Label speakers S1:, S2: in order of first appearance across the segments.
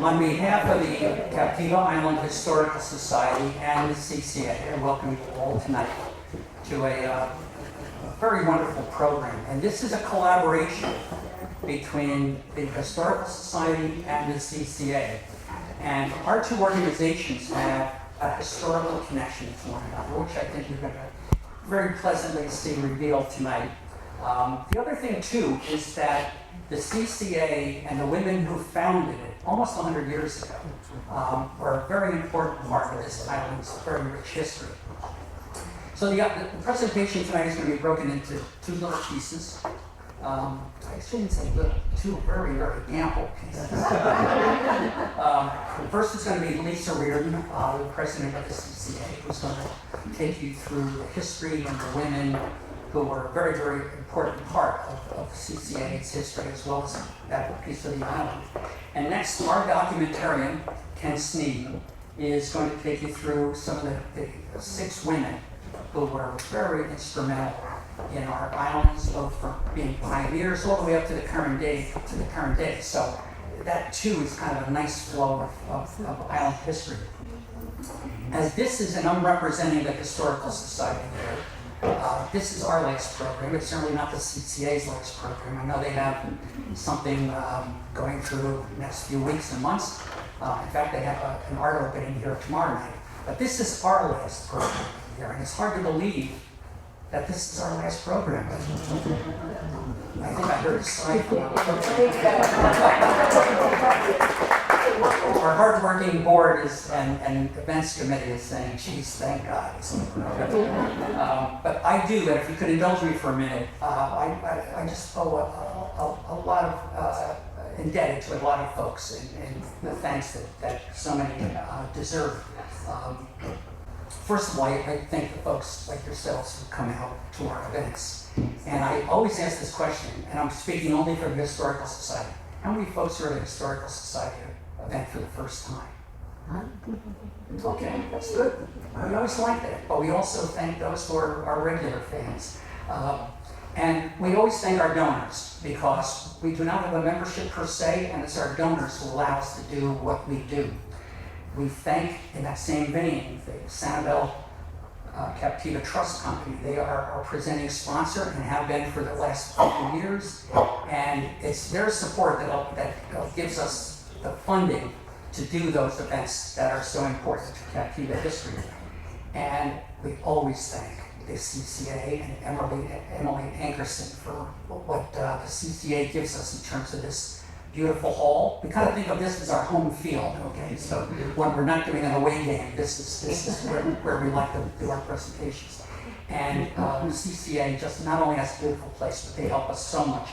S1: On behalf of the Captiva Island Historical Society and the CCA, I welcome you all tonight to a very wonderful program. And this is a collaboration between the Historical Society and the CCA. And our two organizations have a historical connection to one another, which I think you're going to very pleasantly see revealed tonight. The other thing, too, is that the CCA and the women who founded it almost 100 years ago were a very important part of this island's very rich history. So the presentation tonight is going to be broken into two little pieces. I shouldn't say little, two very, very ample pieces. First is going to be Lisa Reardon, the president of the CCA, who's going to take you through the history and the women who were a very, very important part of CCA's history, as well as that piece of the island. And next, our documentarian, Ken Sneed, is going to take you through some of the 6 women who were very instrumental in our islands, both from being pioneers all the way up to the current day. So that too is kind of a nice flow of island history. As this is, and I'm representing the Historical Society here, this is our latest program. It's certainly not the CCA's latest program. I know they have something going through the next few weeks and months. In fact, they have an art opening here tomorrow night. But this is our latest program here, and it's hard to believe that this is our last program. I think I heard a sigh from our hardworking board and events committee is saying, geez, thank God. But I do, and if you could indulge me for a minute, I just owe a lot of, indebted to a lot of folks, and the thanks that so many deserve. First of all, I thank the folks like yourselves who come out to our events. And I always ask this question, and I'm speaking only for the Historical Society. How many folks are at a Historical Society event for the first time? Okay, that's good. We always like that, but we also thank those who are our regular fans. And we always thank our donors, because we do not have a membership per se, and it's our donors who allow us to do what we do. We thank, in that same vein, the Sanibel Captiva Trust Company. They are our presenting sponsor and have been for the last few years. And it's their support that gives us the funding to do those events that are so important to Captiva history. And we always thank the CCA and Emily Ankerson for what the CCA gives us in terms of this beautiful hall. We kind of think of this as our home field, okay? So when we're not doing an away game, this is where we like to do our presentations. And the CCA just not only has a beautiful place, but they help us so much.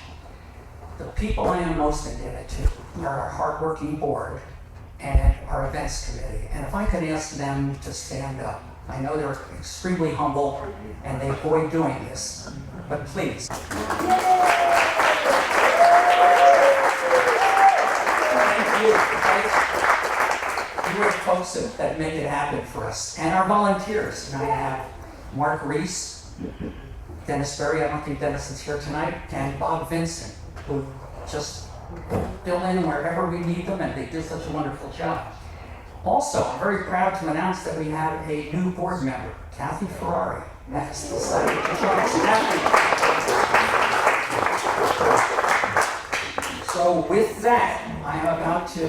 S1: The people I am most indebted to are our hardworking board and our events committee. And if I could ask them to stand up. I know they're extremely humble and they avoid doing this, but please. You are folks that make it happen for us. And our volunteers. And I have Mark Reese, Dennis Berry, I don't think Dennis is here tonight, and Bob Vincent, who just fill in wherever we need them, and they do such a wonderful job. Also, I'm very proud to announce that we have a new board member, Kathy Ferrari, has decided to join us. So with that, I am about to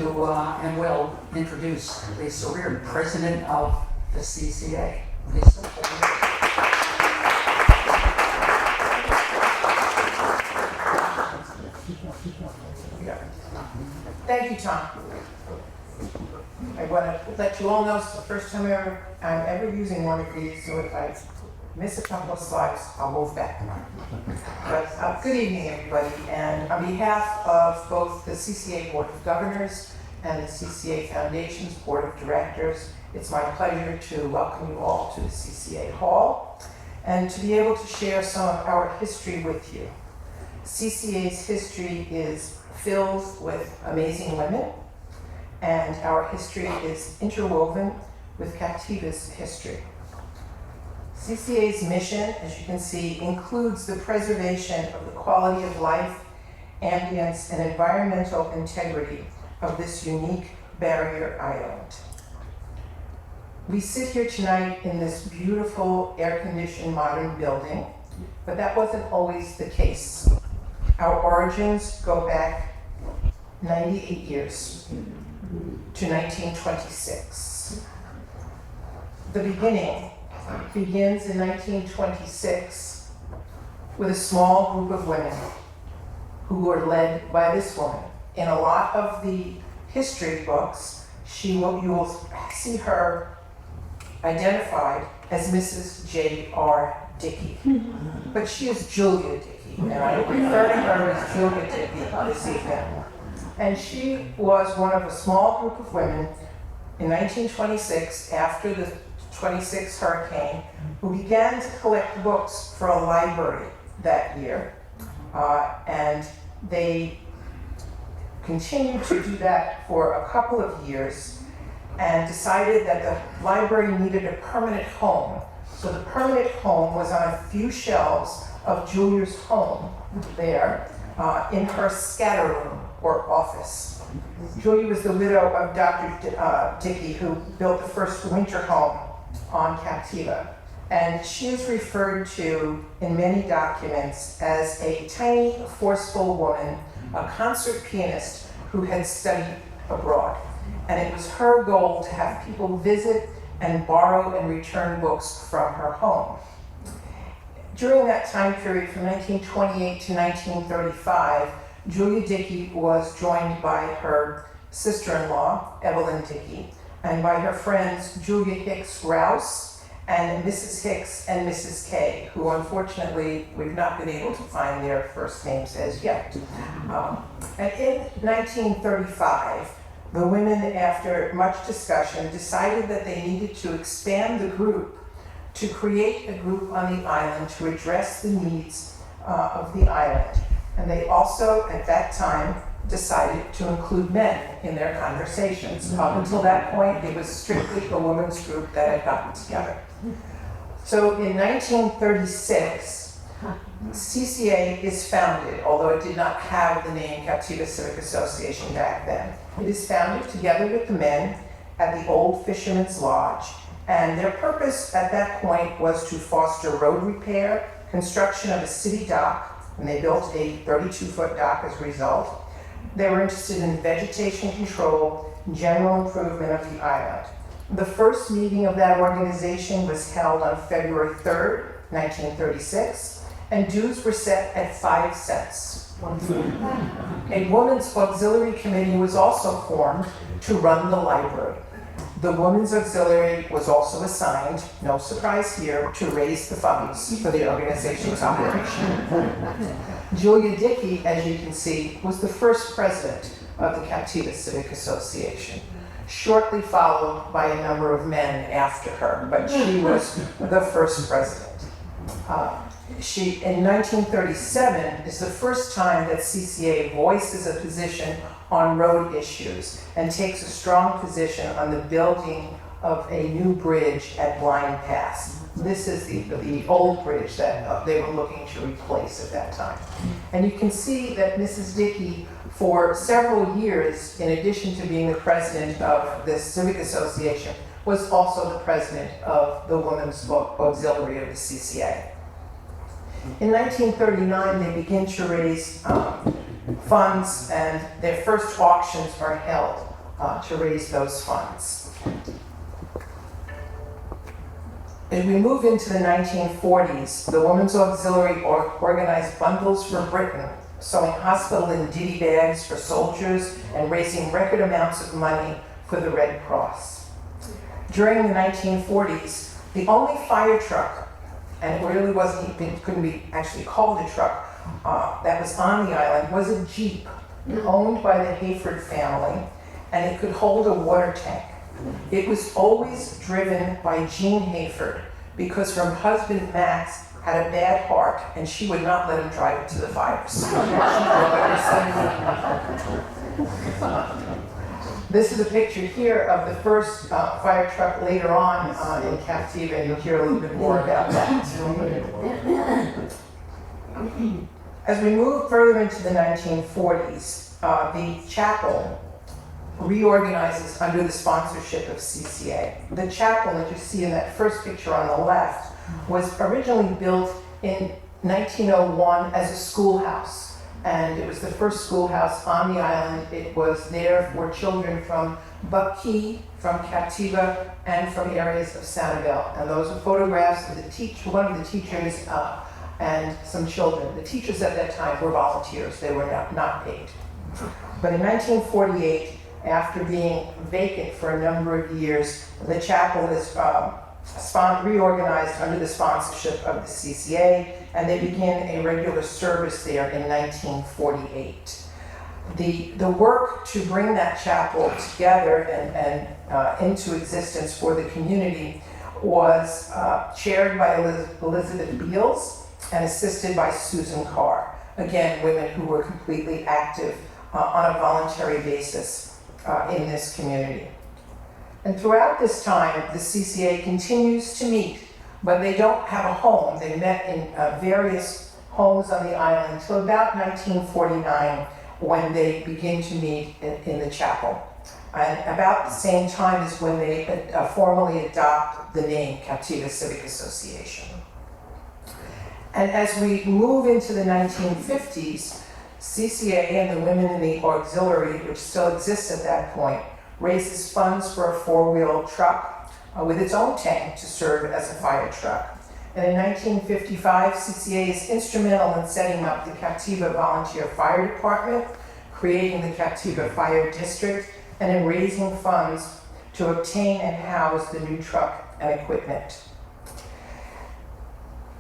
S1: and will introduce Lisa Reardon, president of the CCA. Lisa.
S2: Thank you, Tom. I want to let you all know it's the first time I'm ever using one of these, so if I miss a couple of slides, I'll move back. But good evening, everybody. And on behalf of both the CCA Board of Governors and the CCA Foundation's Board of Directors, it's my pleasure to welcome you all to the CCA Hall and to be able to share some of our history with you. CCA's history is filled with amazing women, and our history is interwoven with Captiva's history. CCA's mission, as you can see, includes the preservation of the quality of life, ambience, and environmental integrity of this unique barrier island. We sit here tonight in this beautiful air-conditioned modern building, but that wasn't always the case. Our origins go back 98 years to 1926. The beginning begins in 1926 with a small group of women who were led by this woman. In a lot of the history books, you will see her identified as Mrs. J.R. Dickey. But she is Julia Dickey, and I refer to her as Julia Dickey this evening. And she was one of a small group of women in 1926, after the 26 hurricane, who began to collect books for a library that year. And they continued to do that for a couple of years and decided that the library needed a permanent home. So the permanent home was on a few shelves of Julia's home there in her scatter room or office. Julia was the widow of Dr. Dickey, who built the first winter home on Captiva. And she is referred to in many documents as a tiny, forceful woman, a concert pianist who had studied abroad. And it was her goal to have people visit and borrow and return books from her home. During that time period, from 1928 to 1935, Julia Dickey was joined by her sister-in-law, Evelyn Dickey, and by her friends Julia Hicks Rouse and Mrs. Hicks and Mrs. K, who unfortunately we've not been able to find their first names as yet. And in 1935, the women, after much discussion, decided that they needed to expand the group to create a group on the island to address the needs of the island. And they also, at that time, decided to include men in their conversations. Up until that point, it was strictly a women's group that had gotten together. So in 1936, CCA is founded, although it did not have the name Captiva Civic Association back then. It is founded together with the men at the old Fisherman's Lodge, and their purpose at that point was to foster road repair, construction of a city dock, and they built a 32-foot dock as a result. They were interested in vegetation control, general improvement of the island. The first meeting of that organization was held on February 3rd, 1936, and dues were set at 5 cents. A women's auxiliary committee was also formed to run the library. The Women's Auxiliary was also assigned, no surprise here, to raise the funds for the organization's operation. Julia Dickey, as you can see, was the first president of the Captiva Civic Association, shortly followed by a number of men after her, but she was the first president. In 1937 is the first time that CCA voices a position on road issues and takes a strong position on the building of a new bridge at Blind Pass. This is the old bridge that they were looking to replace at that time. And you can see that Mrs. Dickey, for several years, in addition to being the president of the Civic Association, was also the president of the Women's Auxiliary of the CCA. In 1939, they begin to raise funds, and their first auctions are held to raise those funds. As we move into the 1940s, the Women's Auxiliary organized bundles for Britain, sewing hospital and ditty bags for soldiers and raising record amounts of money for the Red Cross. During the 1940s, the only fire truck, and it really couldn't be actually called a truck, that was on the island was a Jeep owned by the Hayford family, and it could hold a water tank. It was always driven by Jean Hayford because her husband Max had a bad heart and she would not let him drive it to the fires. This is a picture here of the first fire truck later on in Captiva, and you'll hear a little bit more about that. As we move further into the 1940s, the chapel reorganizes under the sponsorship of CCA. The chapel that you see in that first picture on the left was originally built in 1901 as a schoolhouse, and it was the first schoolhouse on the island. It was there for children from Buck Key, from Captiva, and from areas of Sanibel. And those are photographs of one of the teachers and some children. The teachers at that time were volunteers. They were not paid. But in 1948, after being vacant for a number of years, the chapel is reorganized under the sponsorship of the CCA, and they begin a regular service there in 1948. The work to bring that chapel together and into existence for the community was chaired by Elizabeth Beals and assisted by Susan Carr. Again, women who were completely active on a voluntary basis in this community. And throughout this time, the CCA continues to meet, but they don't have a home. They met in various homes on the island until about 1949, when they begin to meet in the chapel. And about the same time is when they formally adopt the name Captiva Civic Association. And as we move into the 1950s, CCA and the Women in the Auxiliary, which still exists at that point, raises funds for a four-wheel truck with its own tank to serve as a fire truck. And in 1955, CCA is instrumental in setting up the Captiva Volunteer Fire Department, creating the Captiva Fire District, and in raising funds to obtain and house the new truck and equipment.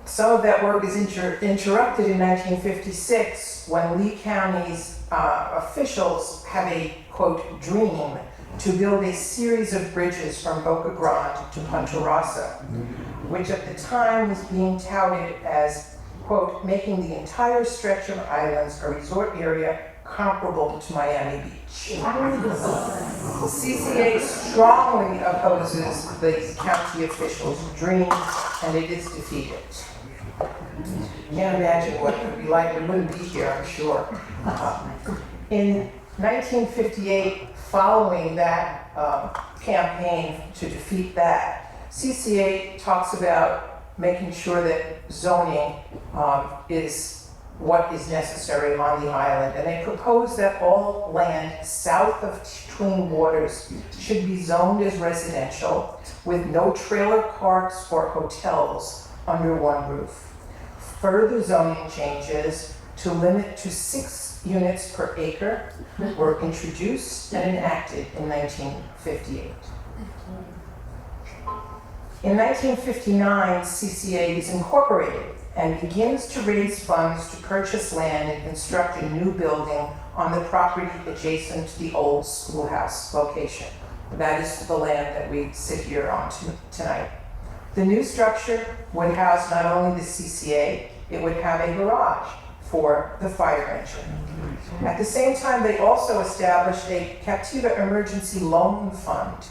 S2: Some of that work is interrupted in 1956 when Lee County's officials have a, quote, dream to build a series of bridges from Boca Grande to Punta Rasa, which at the time was being touted as, quote, making the entire stretch of islands a resort area comparable to Miami Beach. CCA strongly opposes the county officials' dream, and it is defeated. Can't imagine what it would be like. We wouldn't be here, I'm sure. In 1958, following that campaign to defeat that, CCA talks about making sure that zoning is what is necessary on the island. And they propose that all land south of Twin Waters should be zoned as residential with no trailer parks or hotels under one roof. Further zoning changes to limit to 6 units per acre were introduced and enacted in 1958. In 1959, CCA is incorporated and begins to raise funds to purchase land and construct a new building on the property adjacent to the old schoolhouse location. That is the land that we sit here on tonight. The new structure would house not only the CCA, it would have a garage for the fire engine. At the same time, they also established a Captiva Emergency Loan Fund.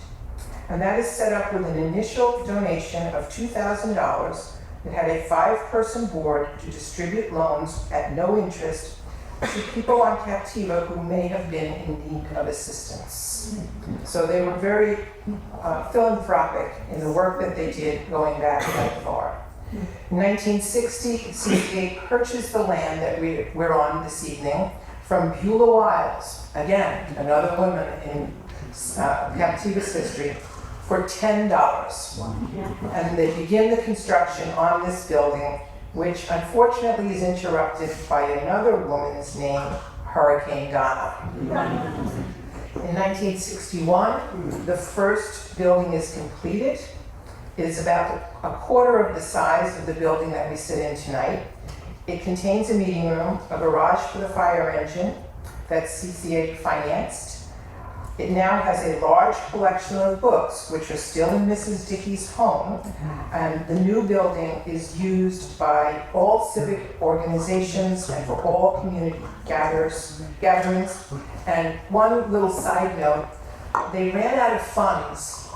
S2: And that is set up with an initial donation of $2,000 that had a 5-person board to distribute loans at no interest to people on Captiva who may have been in need of assistance. So they were very philanthropic in the work that they did going back that far. In 1960, CCA purchased the land that we're on this evening from Beulah Wiles, again, another woman in Captiva's history, for $10. And they begin the construction on this building, which unfortunately is interrupted by another woman's name, Hurricane Donna. In 1961, the first building is completed. It is about a quarter of the size of the building that we sit in tonight. It contains a meeting room, a garage for the fire engine that CCA financed. It now has a large collection of books, which are still in Mrs. Dickey's home, and the new building is used by all civic organizations and for all community gatherings. And one little side note, they ran out of funds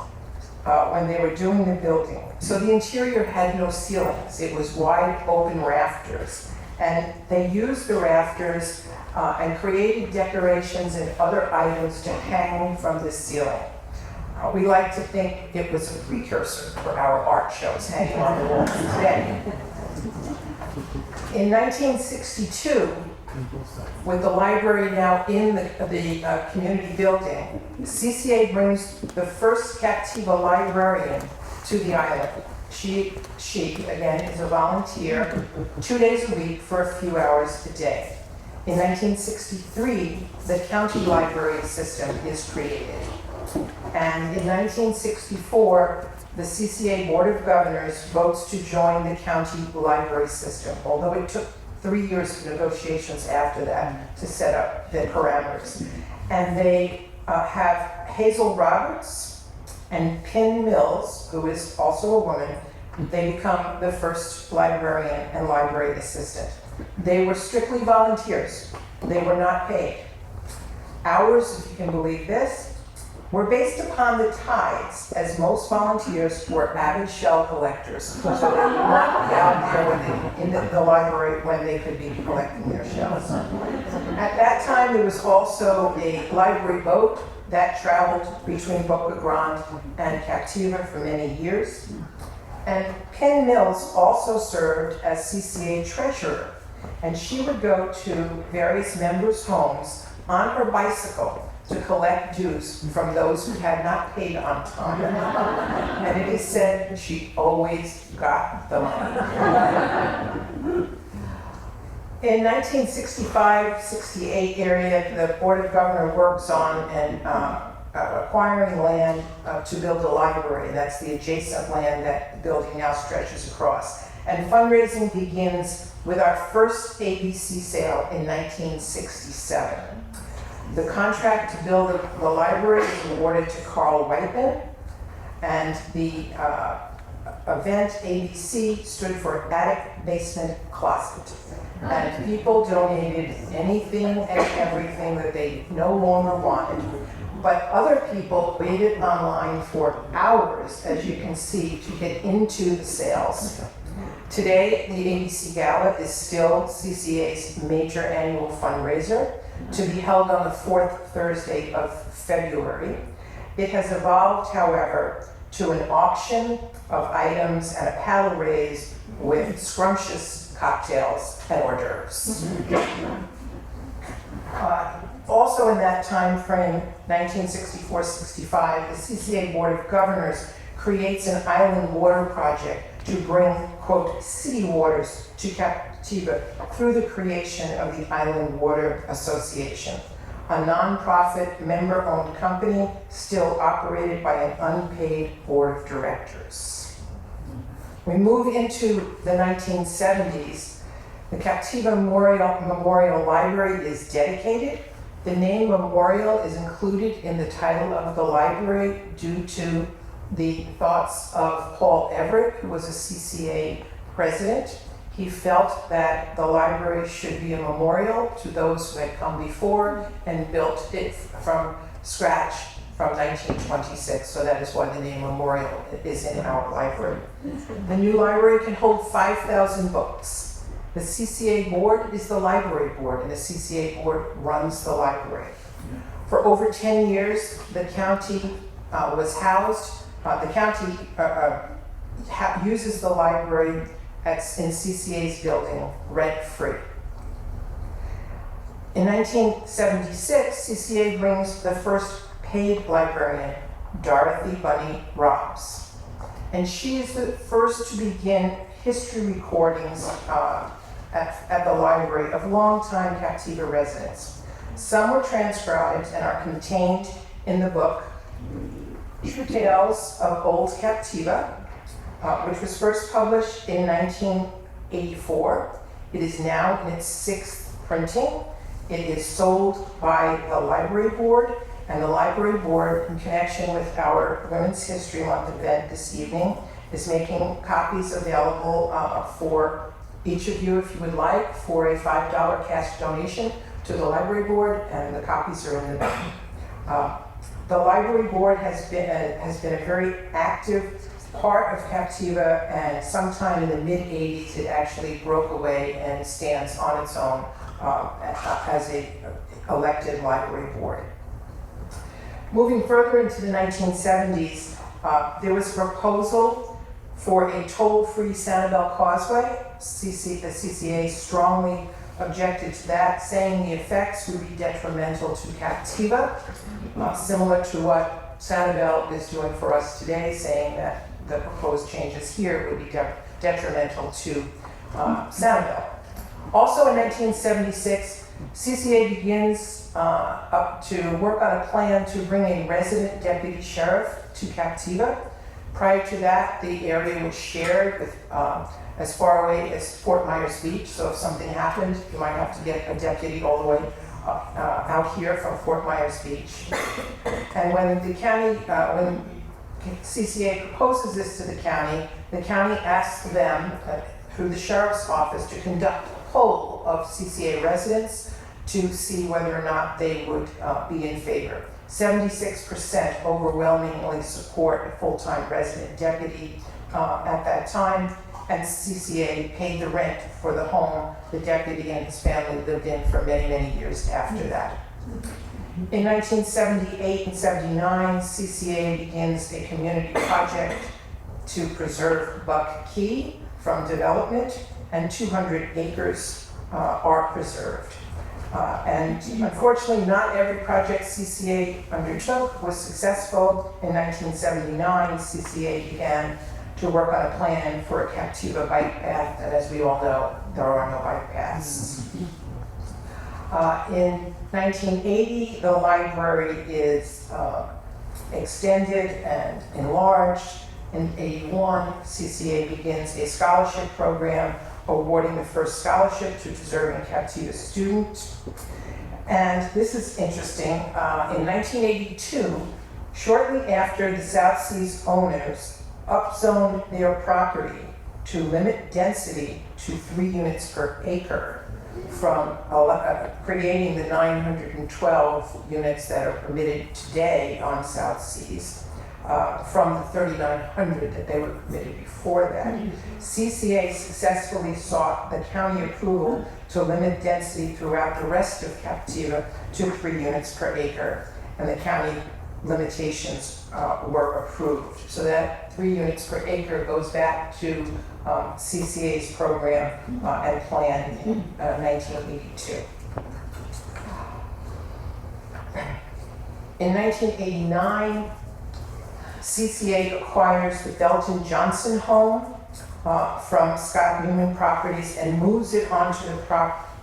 S2: when they were doing the building. So the interior had no ceilings. It was wide open rafters. And they used the rafters and created decorations and other items to hang from the ceiling. We like to think it was a precursor for our art shows hanging on the walls today. In 1962, with the library now in the community building, CCA brings the first Captiva librarian to the island. She again, is a volunteer, 2 days a week for a few hours a day. In 1963, the county library system is created. And in 1964, the CCA Board of Governors votes to join the county library system, although it took 3 years of negotiations after that to set up the parameters. And they have Hazel Roberts and Pin Mills, who is also a woman. They become the first librarian and library assistant. They were strictly volunteers. They were not paid. Hours, if you can believe this, were based upon the tides, as most volunteers were avid shell collectors. So they would not be out there in the library when they could be collecting their shells. At that time, there was also a library boat that traveled between Boca Grande and Captiva for many years. And Penn Mills also served as CCA treasurer, and she would go to various members' homes on her bicycle to collect dues from those who had not paid on time. And it is said she always got the money. In 1965-68 area, the Board of Governors works on acquiring land to build a library. That's the adjacent land that the building now stretches across. And fundraising begins with our first ABC sale in 1967. The contract to build the library was awarded to Carl Whiteman, and the event ABC stood for Attic Basement Closet. And people donated anything and everything that they no longer wanted. But other people waited online for hours, as you can see, to get into the sales. Today, the ABC Gala is still CCA's major annual fundraiser, to be held on the fourth Thursday of February. It has evolved, however, to an auction of items and a paddle raise with scrumptious cocktails and hors d'oeuvres. Also in that time frame, 1964-65, the CCA Board of Governors creates an island water project to bring, quote, city waters to Captiva through the creation of the Island Water Association, a nonprofit member-owned company still operated by an unpaid board of directors. We move into the 1970s. The Captiva Memorial Library is dedicated. The name Memorial is included in the title of the library due to the thoughts of Paul Everett, who was a CCA president. He felt that the library should be a memorial to those who had come before and built it from scratch from 1926. So that is why the name Memorial is in our library. The new library can hold 5,000 books. The CCA board is the library board, and the CCA board runs the library. For over 10 years, the county was housed. The county uses the library in CCA's building rent-free. In 1976, CCA brings the first paid librarian, Dorothy Bunny Robs. And she is the first to begin history recordings at the library of longtime Captiva residents. Some were transcribed and are contained in the book True Tales of Old Captiva, which was first published in 1984. It is now in its 6th printing. It is sold by the library board, and the library board, in connection with our Women's History Month event this evening, is making copies available for each of you, if you would like, for a $5 cash donation to the library board, and the copies are in the back. The library board has been a very active part of Captiva, and sometime in the mid-'80s, it actually broke away and stands on its own as a elected library board. Moving further into the 1970s, there was a proposal for a toll-free Sanibel Causeway. The CCA strongly objected to that, saying the effects would be detrimental to Captiva, similar to what Sanibel is doing for us today, saying that the proposed changes here would be detrimental to Sanibel. Also in 1976, CCA begins to work on a plan to bring a resident deputy sheriff to Captiva. Prior to that, the area was shared with as far away as Fort Myers Beach, so if something happened, you might have to get a deputy all the way out here from Fort Myers Beach. And when the county, when CCA proposes this to the county asks them, through the sheriff's office, to conduct a poll of CCA residents to see whether or not they would be in favor. 76% overwhelmingly support a full-time resident deputy at that time, and CCA paid the rent for the home the deputy and his family lived in for many, many years after that. In 1978 and 79, CCA begins a community project to preserve Buck Key from development, and 200 acres are preserved. And unfortunately, not every project CCA undertook was successful. In 1979, CCA began to work on a plan for a Captiva bike path, and as we all know, there are no bike paths. In 1980, the library is extended and enlarged. In 81, CCA begins a scholarship program awarding the first scholarship to deserving Captiva students. And this is interesting. In 1982, shortly after the South Seas owners upzoned their property to limit density to 3 units per acre, from creating the 912 units that are permitted today on South Seas, from the 3,900 that they were permitted before that. CCA successfully sought the county approval to limit density throughout the rest of Captiva to 3 units per acre, and the county limitations were approved. So that 3 units per acre goes back to CCA's program and plan in 1982. In 1989, CCA acquires the Belton Johnson home from Scott Newman Properties and moves it onto the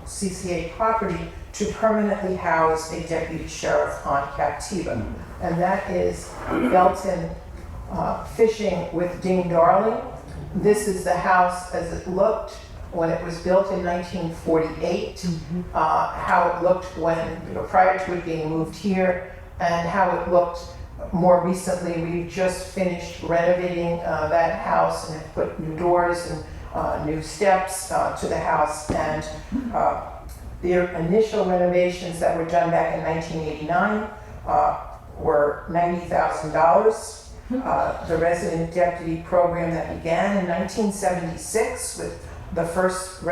S2: CCA property to permanently house a deputy sheriff on Captiva. And that is Belton Fishing with Ding Darling. This is the house as it looked when it was built in 1948, how it looked when, prior to it being moved here, and how it looked more recently. We've just finished renovating that house and have put new doors and new steps to the house. And their initial renovations that were done back in 1989 were $90,000. The resident deputy program that began in 1976 with the first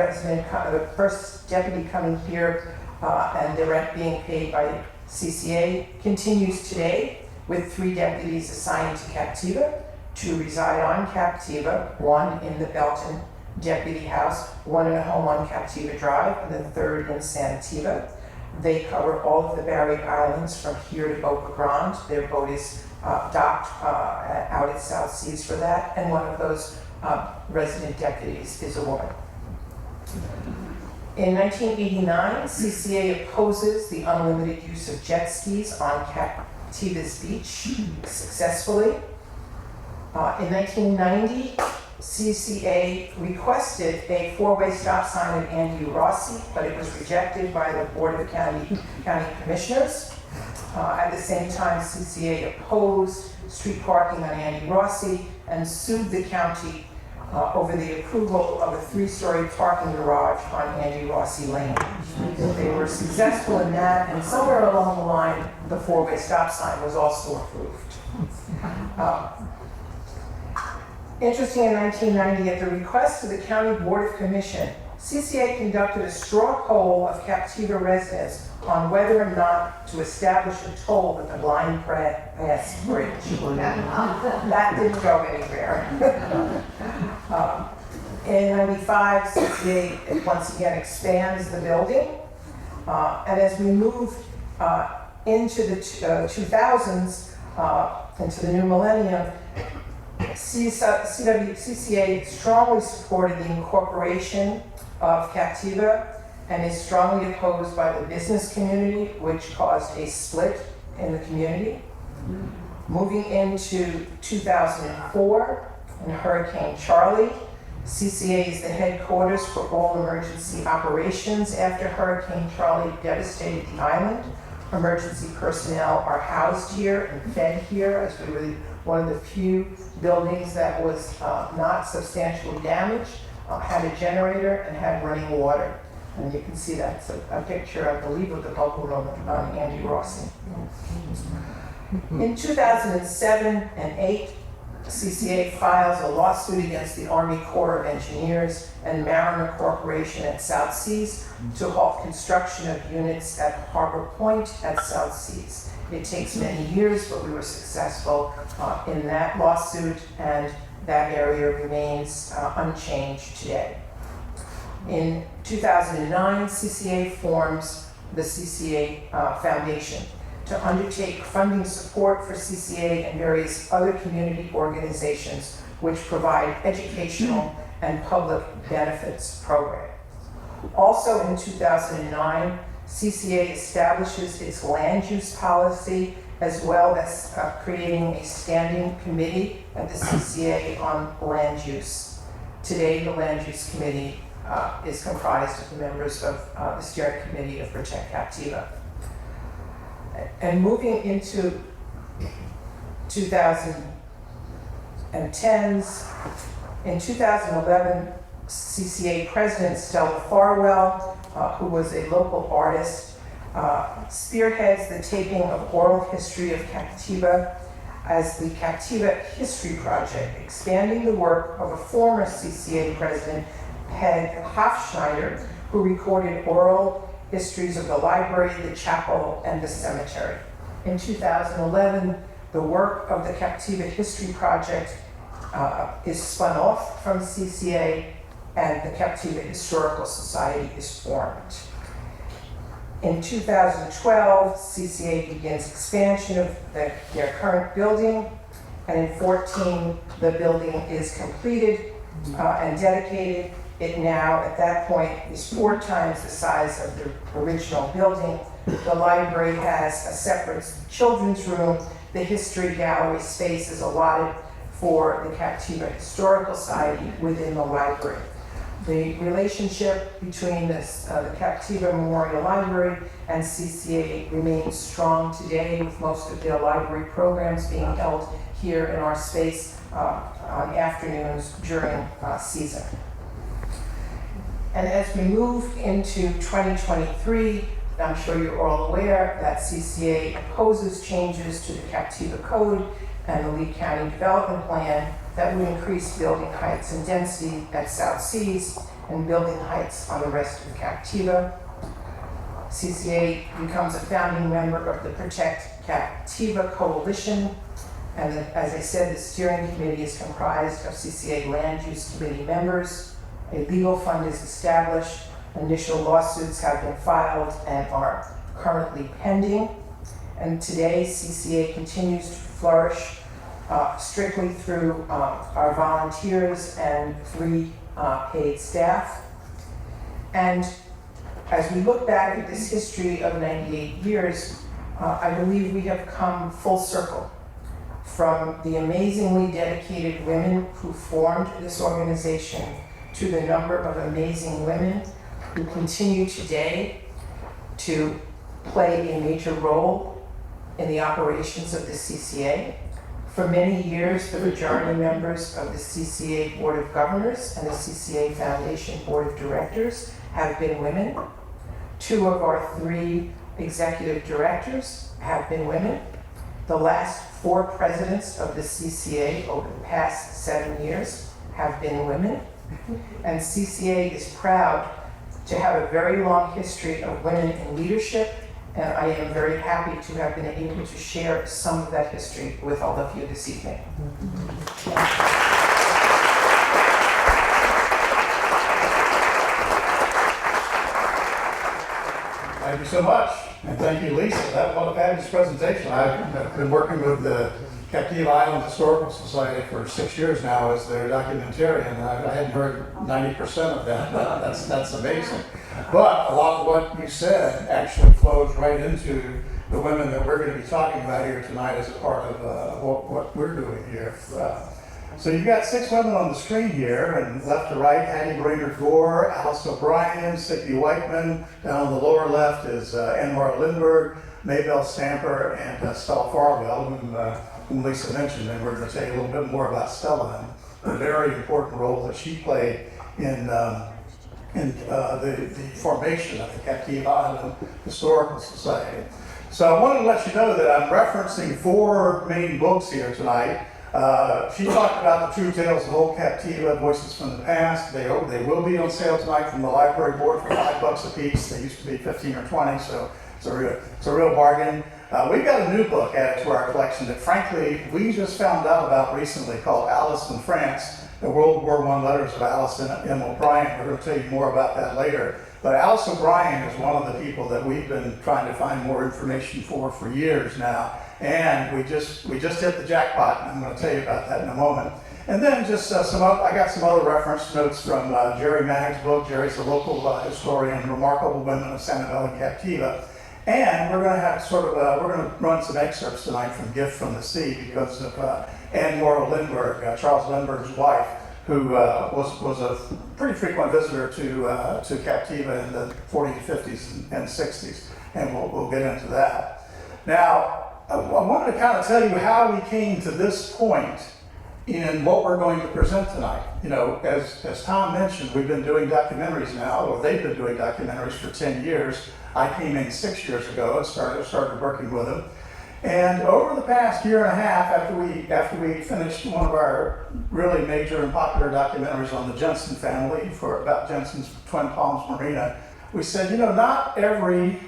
S2: deputy coming here and the rent being paid by CCA continues today, with 3 deputies assigned to Captiva to reside on Captiva, 1 in the Belton Deputy House, 1 in a home on Captiva Drive, and the 3rd in Sanativa. They cover all of the Barrier Islands from here to Boca Grande. Their boat is docked out at South Seas for that, and one of those resident deputies is a woman. In 1989, CCA opposes the unlimited use of jet skis on Captiva's beach successfully. In 1990, CCA requested a 4-way stop sign at Andy Rossi, but it was rejected by the Board of County Commissioners. At the same time, CCA opposed street parking on Andy Rossi and sued the county over the approval of a 3-story parking garage on Andy Rossi Lane. They were successful in that, and somewhere along the line, the four-way stop sign was also approved. Interesting, in 1990, at the request of the County Board of Commission, CCA conducted a straw poll of Captiva residents on whether or not to establish a toll at the Blind Pass Bridge. That didn't go anywhere. In 95, CCA once again expands the building. And as we move into the 2000s, into the new millennium, CCA strongly supported the incorporation of Captiva and is strongly opposed by the business community, which caused a split in the community. Moving into 2004 and Hurricane Charlie, CCA is the headquarters for all emergency operations after Hurricane Charlie devastated the island. Emergency personnel are housed here and fed here, as we were one of the few buildings that was not substantially damaged, had a generator and had running water. And you can see that's a picture, I believe, of the local room on Andy Rossi. In 2007 and 8, CCA files a lawsuit against the Army Corps of Engineers and Mariner Corporation at South Seas to halt construction of units at Harbor Point at South Seas. It takes many years, but we were successful in that lawsuit, and that area remains unchanged today. In 2009, CCA forms the CCA Foundation to undertake funding support for CCA and various other community organizations which provide educational and public benefits programs. Also in 2009, CCA establishes its land use policy as well as creating a standing committee at the CCA on land use. Today, the land use committee is comprised of the members of the steering committee of Protect Captiva. And moving into 2010s, in 2011, CCA President Stella Farwell, who was a local artist, spearheads the taping of oral history of Captiva as the Captiva History Project, expanding the work of a former CCA president, Peg Hofschneider, who recorded oral histories of the library, the chapel, and the cemetery. In 2011, the work of the Captiva History Project is spun off from CCA, and the Captiva Historical Society is formed. In 2012, CCA begins expansion of their current building, and in 2014, the building is completed and dedicated. It now, at that point, is 4 times the size of the original building. The library has a separate children's room. The history gallery space is allotted for the Captiva Historical Society within the library. The relationship between the Captiva Memorial Library and CCA remains strong today, with most of their library programs being held here in our space on afternoons during season. And as we move into 2023, I'm sure you're all aware that CCA opposes changes to the Captiva Code and the Lee County Development Plan that would increase building heights and density at South Seas and building heights on the rest of Captiva. CCA becomes a founding member of the Protect Captiva Coalition, and as I said, the steering committee is comprised of CCA Land Use Committee members. A legal fund is established. Initial lawsuits have been filed and are currently pending. And today, CCA continues to flourish strictly through our volunteers and 3 paid staff. And as we look back at this history of 98 years, I believe we have come full circle from the amazingly dedicated women who formed this organization to the number of amazing women who continue today to play a major role in the operations of the CCA. For many years, the majority members of the CCA Board of Governors and the CCA Foundation Board of Directors have been women. 2 of our 3 executive directors have been women. The last 4 presidents of the CCA over the past 7 years have been women. And CCA is proud to have a very long history of women in leadership, and I am very happy to have been able to share some of that history with all of you this evening.
S3: Thank you so much, and thank you, Lisa. That was a fabulous presentation. I've been working with the Captiva Island Historical Society for 6 years now as their documentarian, and I hadn't heard 90% of that. That's amazing. But a lot of what you said actually flows right into the women that we're going to be talking about here tonight as a part of what we're doing here. So you've got 6 women on the screen here, and left to right, Hattie Brainerd Gore, Alice O'Brien, Sippy Whiteman. Down on the lower left is Anwar Lindbergh, Maybelle Stamper, and Stella Farwell, whom Lisa mentioned, and we're going to tell you a little bit more about Stella and the very important role that she played in the formation of the Captiva Island Historical Society. So I wanted to let you know that I'm referencing 4 main books here tonight. She talked about the true tales of old Captiva, voices from the past. They will be on sale tonight from the library board for $5 a piece. They used to be 15 or 20, so it's a real bargain. We've got a new book added to our collection that, frankly, we just found out about recently, called Alice in France, the World War I Letters of Alice M. O'Brien. We're going to tell you more about that later. But Alice O'Brien is one of the people that we've been trying to find more information for years now. And we just hit the jackpot, and I'm going to tell you about that in a moment. And then just I got some other reference notes from Jerry Magg's book. Jerry's a local historian, Remarkable Women of Sanibel and Captiva. And we're going to have we're going to run some excerpts tonight from Gift from the Sea because of Anwar Lindbergh, Charles Lindbergh's wife, who was a pretty frequent visitor to Captiva in the 40s, 50s, and 60s. And we'll get into that. Now, I wanted to kind of tell you how we came to this point in what we're going to present tonight. You know, as Tom mentioned, we've been doing documentaries now, or they've been doing documentaries for 10 years. I came in 6 years ago and started working with them. And over the past year and a half, after we finished one of our really major and popular documentaries on the Jensen family, about Jensen's Twin Palms Marina, we said, you know, not every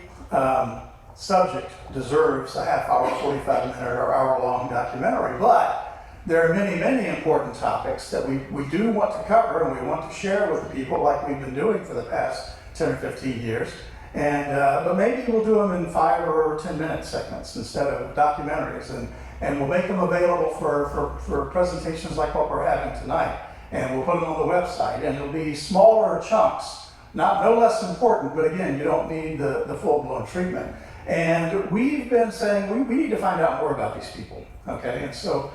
S3: subject deserves a half-hour, 45-minute, or hour-long documentary, but there are many, many important topics that we do want to cover and we want to share with the people, like we've been doing for the past 10 or 15 years. And but maybe we'll do them in 5 or 10-minute segments instead of documentaries, and we'll make them available for presentations like what we're having tonight, and we'll put them on the website, and it'll be smaller chunks, no less important, but again, you don't need the full-blown treatment. And we've been saying we need to find out more about these people, okay? And so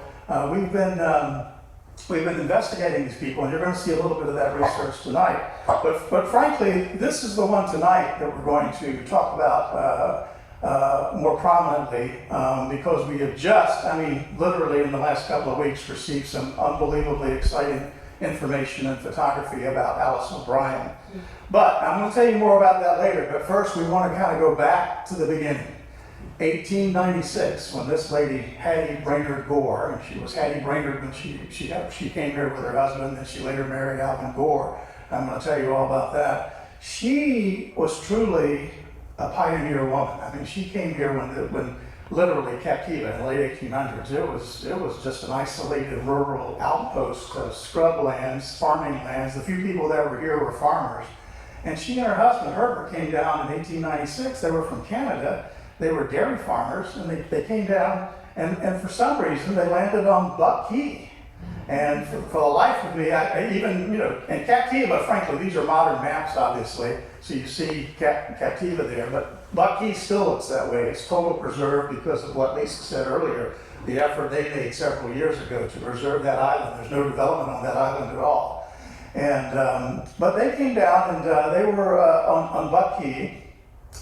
S3: we've been investigating these people, and you're going to see a little bit of that research tonight. But frankly, this is the one tonight that we're going to talk about more prominently because we have just, literally in the last couple of weeks, received some unbelievably exciting information and photography about Alice O'Brien. But I'm going to tell you more about that later. But first, we want to kind of go back to the beginning. 1896, when this lady, Hattie Brainerd Gore, and she was Hattie Brainerd when she came here with her husband, and she later married Alvin Gore. I'm going to tell you all about that. She was truly a pioneer woman. I mean, she came here when literally Captiva in the late 1800s. It was just an isolated rural outpost of scrub lands, farming lands. The few people that were here were farmers. And she and her husband, Herbert, came down in 1896. They were from Canada. They were dairy farmers, and they came down, and for some reason, they landed on Buck Key. And for the life of me, and Captiva, frankly, these are modern maps, obviously, so you see Captiva there, but Buck Key still looks that way. It's total preserve because of what Lisa said earlier, the effort they made several years ago to preserve that island. There's no development on that island at all. And but they came down, and they were on Buck Key.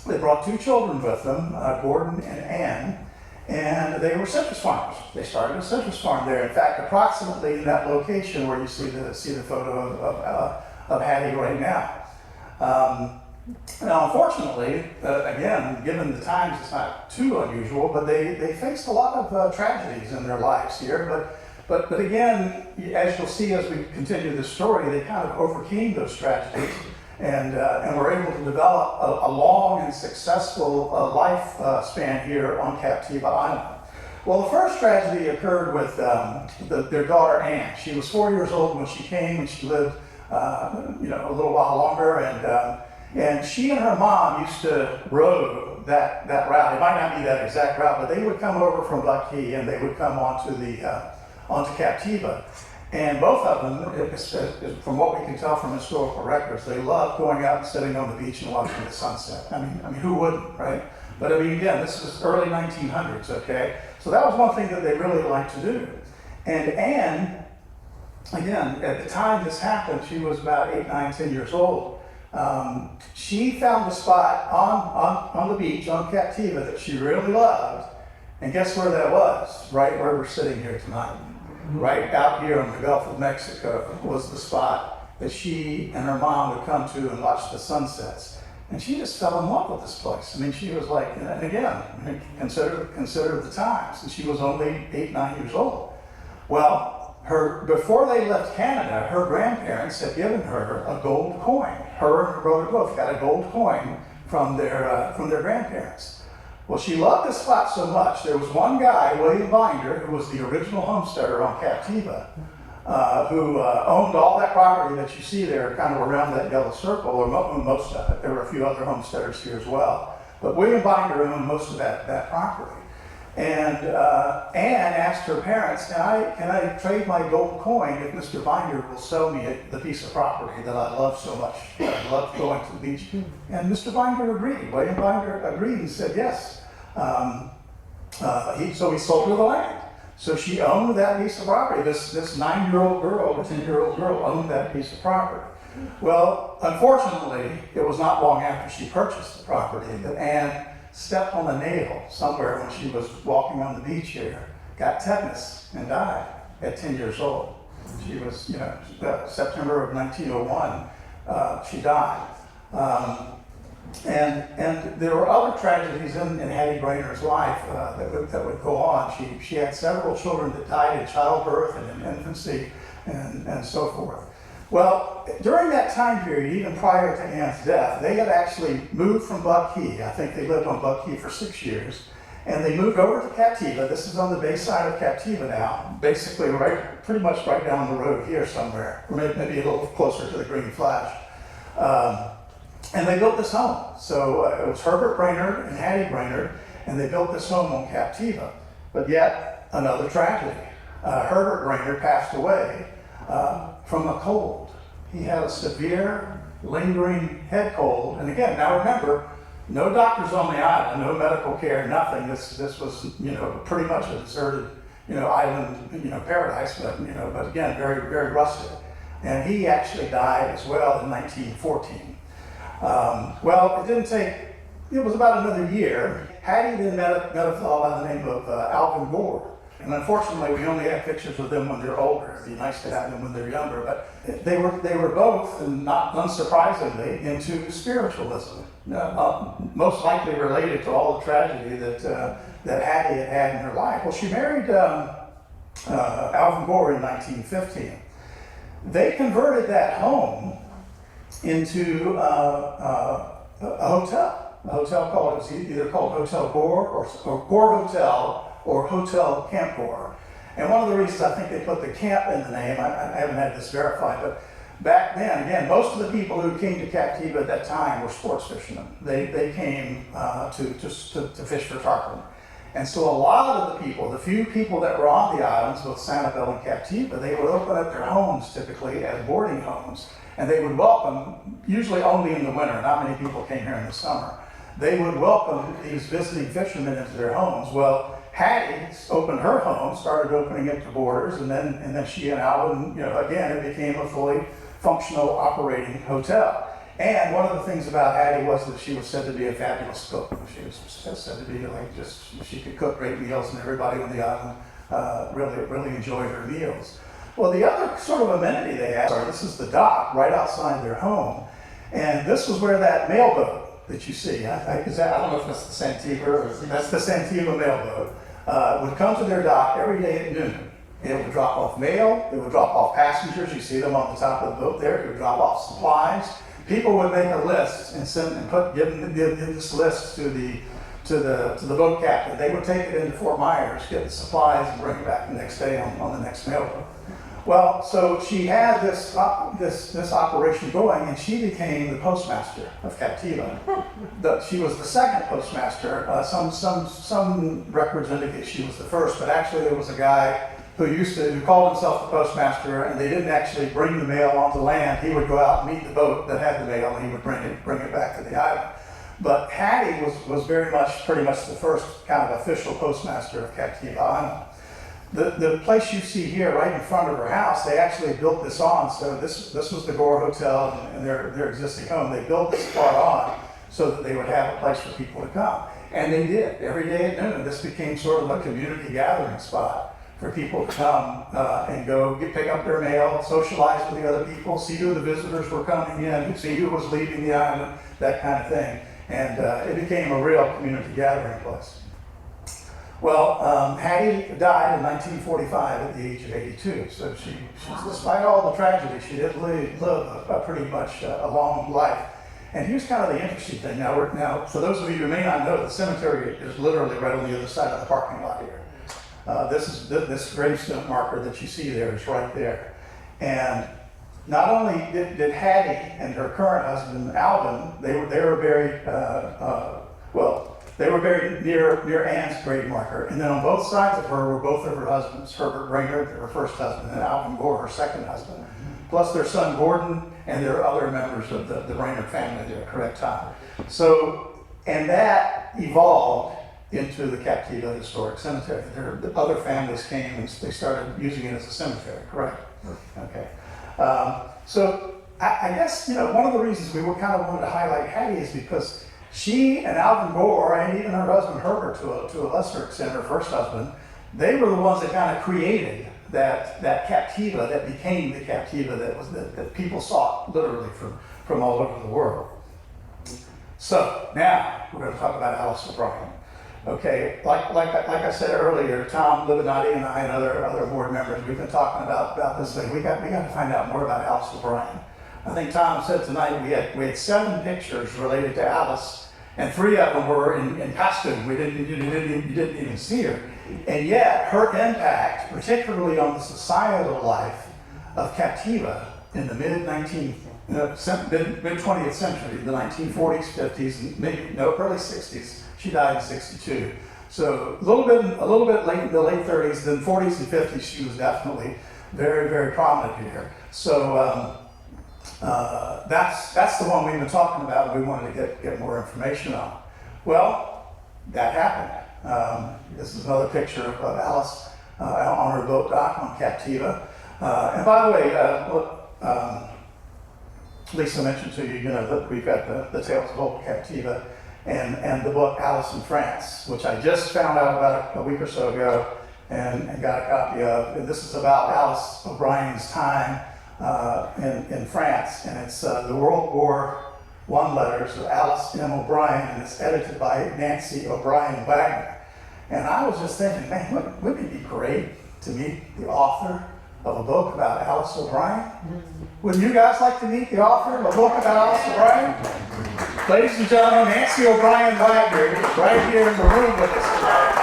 S3: They brought 2 children with them, Gordon and Ann, and they were citrus farmers. They started a citrus farm there. In fact, approximately in that location where you see the photo of Hattie right now. Now, unfortunately, again, given the times, it's not too unusual, but they faced a lot of tragedies in their lives here. But again, as you'll see as we continue this story, they kind of overcame those tragedies and were able to develop a long and successful lifespan here on Captiva Island. Well, the first tragedy occurred with their daughter Anne. She was 4 years old when she came, and she lived a little while longer. And she and her mom used to row that route. It might not be that exact route, but they would come over from Buckhead and they would come onto Captiva. And both of them, from what we can tell from historical records, they loved going out and sitting on the beach and watching the sunset. I mean, who wouldn't, right? But I mean, again, this was early 1900s, okay? So that was one thing that they really liked to do. And Anne, again, at the time this happened, she was about 8, 9, 10 years old. She found a spot on the beach on Captiva that she really loved. And guess where that was? Right where we're sitting here tonight. Right out here in the Gulf of Mexico was the spot that she and her mom would come to and watch the sunsets. And she just fell in love with this place. I mean, she was like, and again, consider the times. And she was only 8, 9 years old. Well, before they left Canada, her grandparents had given her a gold coin. Her and her brother both got a gold coin from their grandparents. Well, she loved this spot so much. There was one guy, William Binder, who was the original homesteader on Captiva, who owned all that property that you see there, kind of around that yellow circle, or most of it. There were a few other homesteaders here as well. But William Binder owned most of that property. And Anne asked her parents, can I trade my gold coin if Mr. Binder will sell me the piece of property that I love so much, that I love going to the beach? And Mr. Binder agreed. William Binder agreed and said yes. So he sold her the land. So she owned that piece of property. This 9-year-old girl or 10-year-old girl owned that piece of property. Well, unfortunately, it was not long after she purchased the property that Anne stepped on a nail somewhere when she was walking on the beach here, got tetanus, and died at 10 years old. She was, September of 1901, she died. And there were other tragedies in Hattie Brainer's life that would go on. She had several children that died in childbirth and in infancy and so forth. Well, during that time period, even prior to Anne's death, they had actually moved from Buckhead. I think they lived on Buckhead for 6 years. And they moved over to Captiva. This is on the bay side of Captiva now, basically pretty much right down the road here somewhere, or maybe a little closer to the Green Flash. And they built this home. So it was Herbert Brainerd and Hattie Brainerd, and they built this home on Captiva. But yet, another tragedy. Herbert Brainerd passed away from a cold. He had a severe, lingering head cold. And again, now remember, no doctors on the island, no medical care, nothing. This was, pretty much a deserted, island, paradise, but again, very, very rustic. And he actually died as well in 1914. Well, it was about another year. Hattie then met a fellow by the name of Alvin Gore. And unfortunately, we only have pictures of them when they're older. It'd be nice to have them when they're younger. But they were both, and not unsurprisingly, into spiritualism. Most likely related to all the tragedy that Hattie had in her life. Well, she married Alvin Gore in 1915. They converted that home into a hotel. A hotel called, it was either called Hotel Gore or Gore Hotel, or Hotel Camp Gore. And one of the reasons I think they put the camp in the name, I haven't had this verified, but back then, again, most of the people who came to Captiva at that time were sports fishermen. They came to fish for tarpon. And so a lot of the people, the few people that were on the islands, both Sanibel and Captiva, they would open up their homes typically as boarding homes. And they would welcome, usually only in the winter, not many people came here in the summer. They would welcome these visiting fishermen into their homes. Well, Hattie opened her home, started opening it to boarders, and then she and Alvin, again, it became a fully functional operating hotel. And one of the things about Hattie was that she was said to be a fabulous cook. She was said to be she could cook great meals, and everybody on the island really enjoyed her meals. Well, the other sort of amenity they had, this is the dock right outside their home. And this was where that mailboat that you see, I don't know if that's the Santiva or that's the Santiva mailboat, would come to their dock every day at noon. It would drop off mail, it would drop off passengers, you see them on the top of the boat there, it would drop off supplies. People would make a list and give this list to the boat captain. They would take it into Fort Myers, get the supplies, and bring it back the next day on the next mailboat. Well, so she had this operation going, and she became the postmaster of Captiva. She was the second postmaster. Some records indicate she was the first, but actually there was a guy who called himself the postmaster, and they didn't actually bring the mail onto land. He would go out and meet the boat that had the mail, and he would bring it back to the island. But Hattie was pretty much the first kind of official postmaster of Captiva Island. The place you see here, right in front of her house, they actually built this on. So this was the Gore Hotel and their existing home. They built this part on so that they would have a place for people to come, and they did every day at noon. This became sort of a community gathering spot for people to come and go pick up their mail, socialize with the other people, see who the visitors were coming in, see who was leaving the island, that kind of thing. And it became a real community gathering place. Well, Hattie died in 1945 at the age of 82. So she despite all the tragedy, she did live a pretty much a long life. And here's kind of the interesting thing. Now, for those of you who may not know, the cemetery is literally right on the other side of the parking lot here. This gravestone marker that you see there is right there. And not only did Hattie and her current husband, Alvin, they were buried, they were buried near Ann's grave marker. And then on both sides of her were both of her husbands, Herbert Rayner, her first husband, and Alvin Gore, her second husband, plus their son Gordon, and there are other members of the Rayner family at the correct time. So, and that evolved into the Captiva Historic Cemetery. The other families came and they started using it as a cemetery, correct? Okay. So I guess, one of the reasons we kind of wanted to highlight Hattie is because she and Alvin Gore, and even her husband Herbert to a lesser extent, her first husband, they were the ones that kind of created that Captiva that became the Captiva that people saw literally from all over the world. So now we're going to talk about Alice O'Brien. Okay, like I said earlier, Tom Livinati and I and other board members, we've been talking about this thing. We got to find out more about Alice O'Brien. I think Tom said tonight we had 7 pictures related to Alice, and 3 of them were in costume. You didn't even see her, and yet her impact, particularly on the societal life of Captiva in the mid 20th century, the 1940s, 50s, and early 60s. She died in 62. So a little bit late in the late 30s, then 40s and 50s, she was definitely very, very prominent here. So that's the one we've been talking about and we wanted to get more information on. Well, that happened. This is another picture of Alice on her boat dock on Captiva. And by the way, Lisa mentioned to you, that we've got the Tales of Old Captiva and the book Alice in France, which I just found out about a week or so ago and got a copy of. And this is about Alice O'Brien's time in France, and it's the World War I letters of Alice M. O'Brien, and it's edited by Nancy O'Brien Wagner. And I was just thinking, man, wouldn't it be great to meet the author of a book about Alice O'Brien? Wouldn't you guys like to meet the author of a book about Alice O'Brien? Ladies and gentlemen, Nancy O'Brien Wagner is right here in the room with us tonight.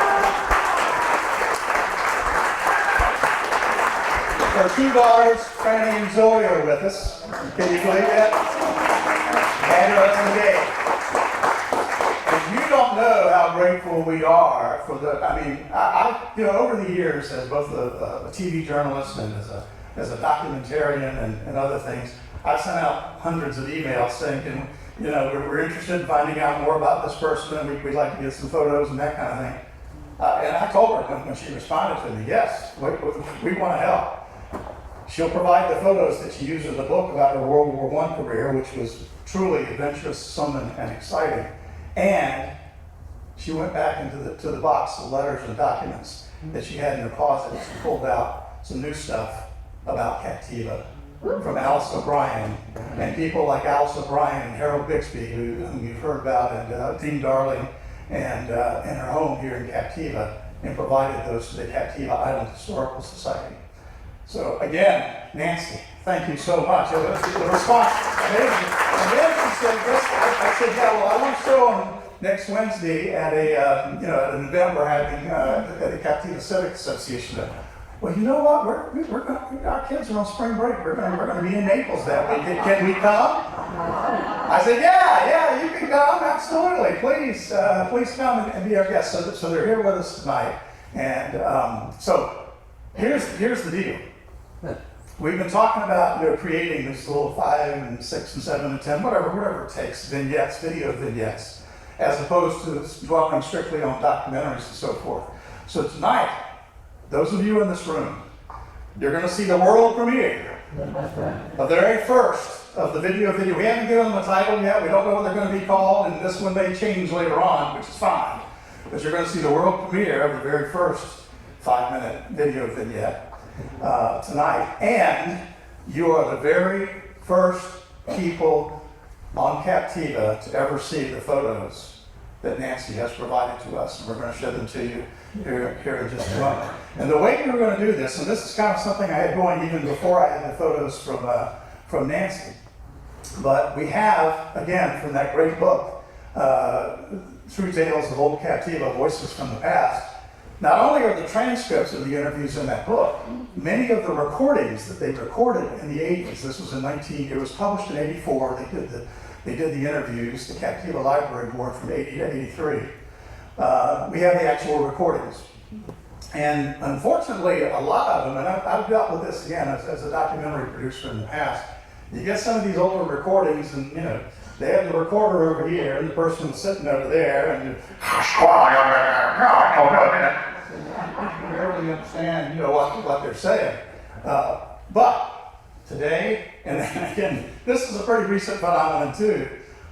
S3: Her 2 daughters, Franny and Zoe, are with us. Can you believe that? And her husband Dave. If you don't know how grateful we are for I over the years, as both a TV journalist and as a documentarian and other things, I've sent out hundreds of emails saying, we're interested in finding out more about this person, and we'd like to get some photos and that kind of thing. And I told her when she responded to me, yes, we want to help. She'll provide the photos that she used in the book about her World War I career, which was truly adventuresome and exciting. And she went back into the box of letters and documents that she had in her closet and pulled out some new stuff about Captiva from Alice O'Brien, and people like Alice O'Brien and Harold Bixby, whom you've heard about, and Dean Darling, and her home here in Captiva, and provided those to the Captiva Island Historical Society. So again, Nancy, thank you so much. The response, amazing. And then she said, I said, yeah, well, I want to show them next Wednesday at at an event we're having at the Captiva Civic Association. Well, you know what? Our kids are on spring break. We're going to be in Naples that week. Can we come? I said, yeah, you can come. Absolutely. Please come and be our guest. So they're here with us tonight. And so here's the deal. We've been talking about creating these little 5 and 6 and 7 and 10, whatever it takes, vignettes, video vignettes, as opposed to dwelling strictly on documentaries and so forth. So tonight, those of you in this room, you're going to see the world premiere of the very first of the video. We haven't given them a title yet. We don't know what they're going to be called, and this one may change later on, which is fine. But you're going to see the world premiere of the very first 5-minute video vignette tonight. And you are the very first people on Captiva to ever see the photos that Nancy has provided to us. And we're going to show them to you here in just a moment. And the way we were going to do this, and this is kind of something I had going even before I had the photos from Nancy, but we have, again, from that great book, True Tales of Old Captiva, Voices from the Past, not only are the transcripts of the interviews in that book, many of the recordings that they recorded in the 80s, this was it was published in 84, they did the interviews, the Captiva Library Board from 80 to 83. We have the actual recordings. And unfortunately, a lot of them, and I've dealt with this again as a documentary producer in the past, you get some of these older recordings and, they have the recorder over here and the person's sitting over there and you barely understand, what they're saying. But today, and again, this is a pretty recent phenomenon too,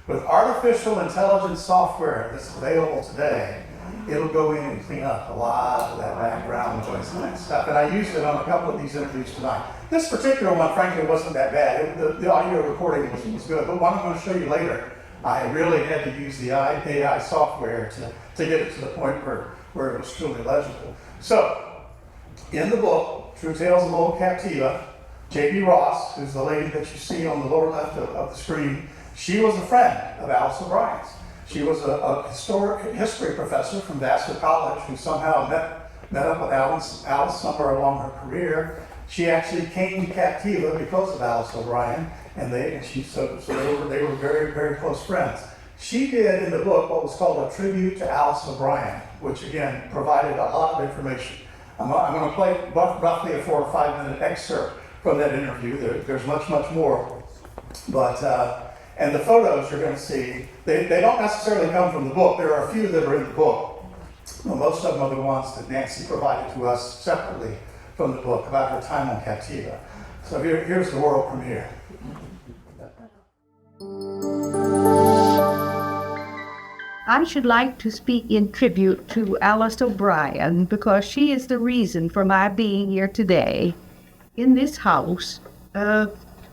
S3: with artificial intelligence software that's available today, it'll go in and clean up a lot of that background noise and that stuff. And I used it on a couple of these interviews tonight. This particular one, frankly, wasn't that bad. The audio recording was good, but one I'm going to show you later, I really had to use the AI software to get it to the point where it was truly legible. So, in the book, True Tales of Old Captiva, J.B. Ross, who's the lady that you see on the lower left of the screen, she was a friend of Alice O'Brien's. She was a history professor from Vassar College who somehow met up with Alice somewhere along her career. She actually came to Captiva because of Alice O'Brien, and they were very, very close friends. She did in the book what was called a tribute to Alice O'Brien, which again provided a lot of information. I'm going to play roughly a 4 or 5 minute excerpt from that interview. There's much more, but and the photos you're going to see, they don't necessarily come from the book. There are a few that are in the book. Well, most of them are the ones that Nancy provided to us separately from the book about her time on Captiva. So here's the world premiere.
S4: I should like to speak in tribute to Alice O'Brien because she is the reason for my being here today in this house,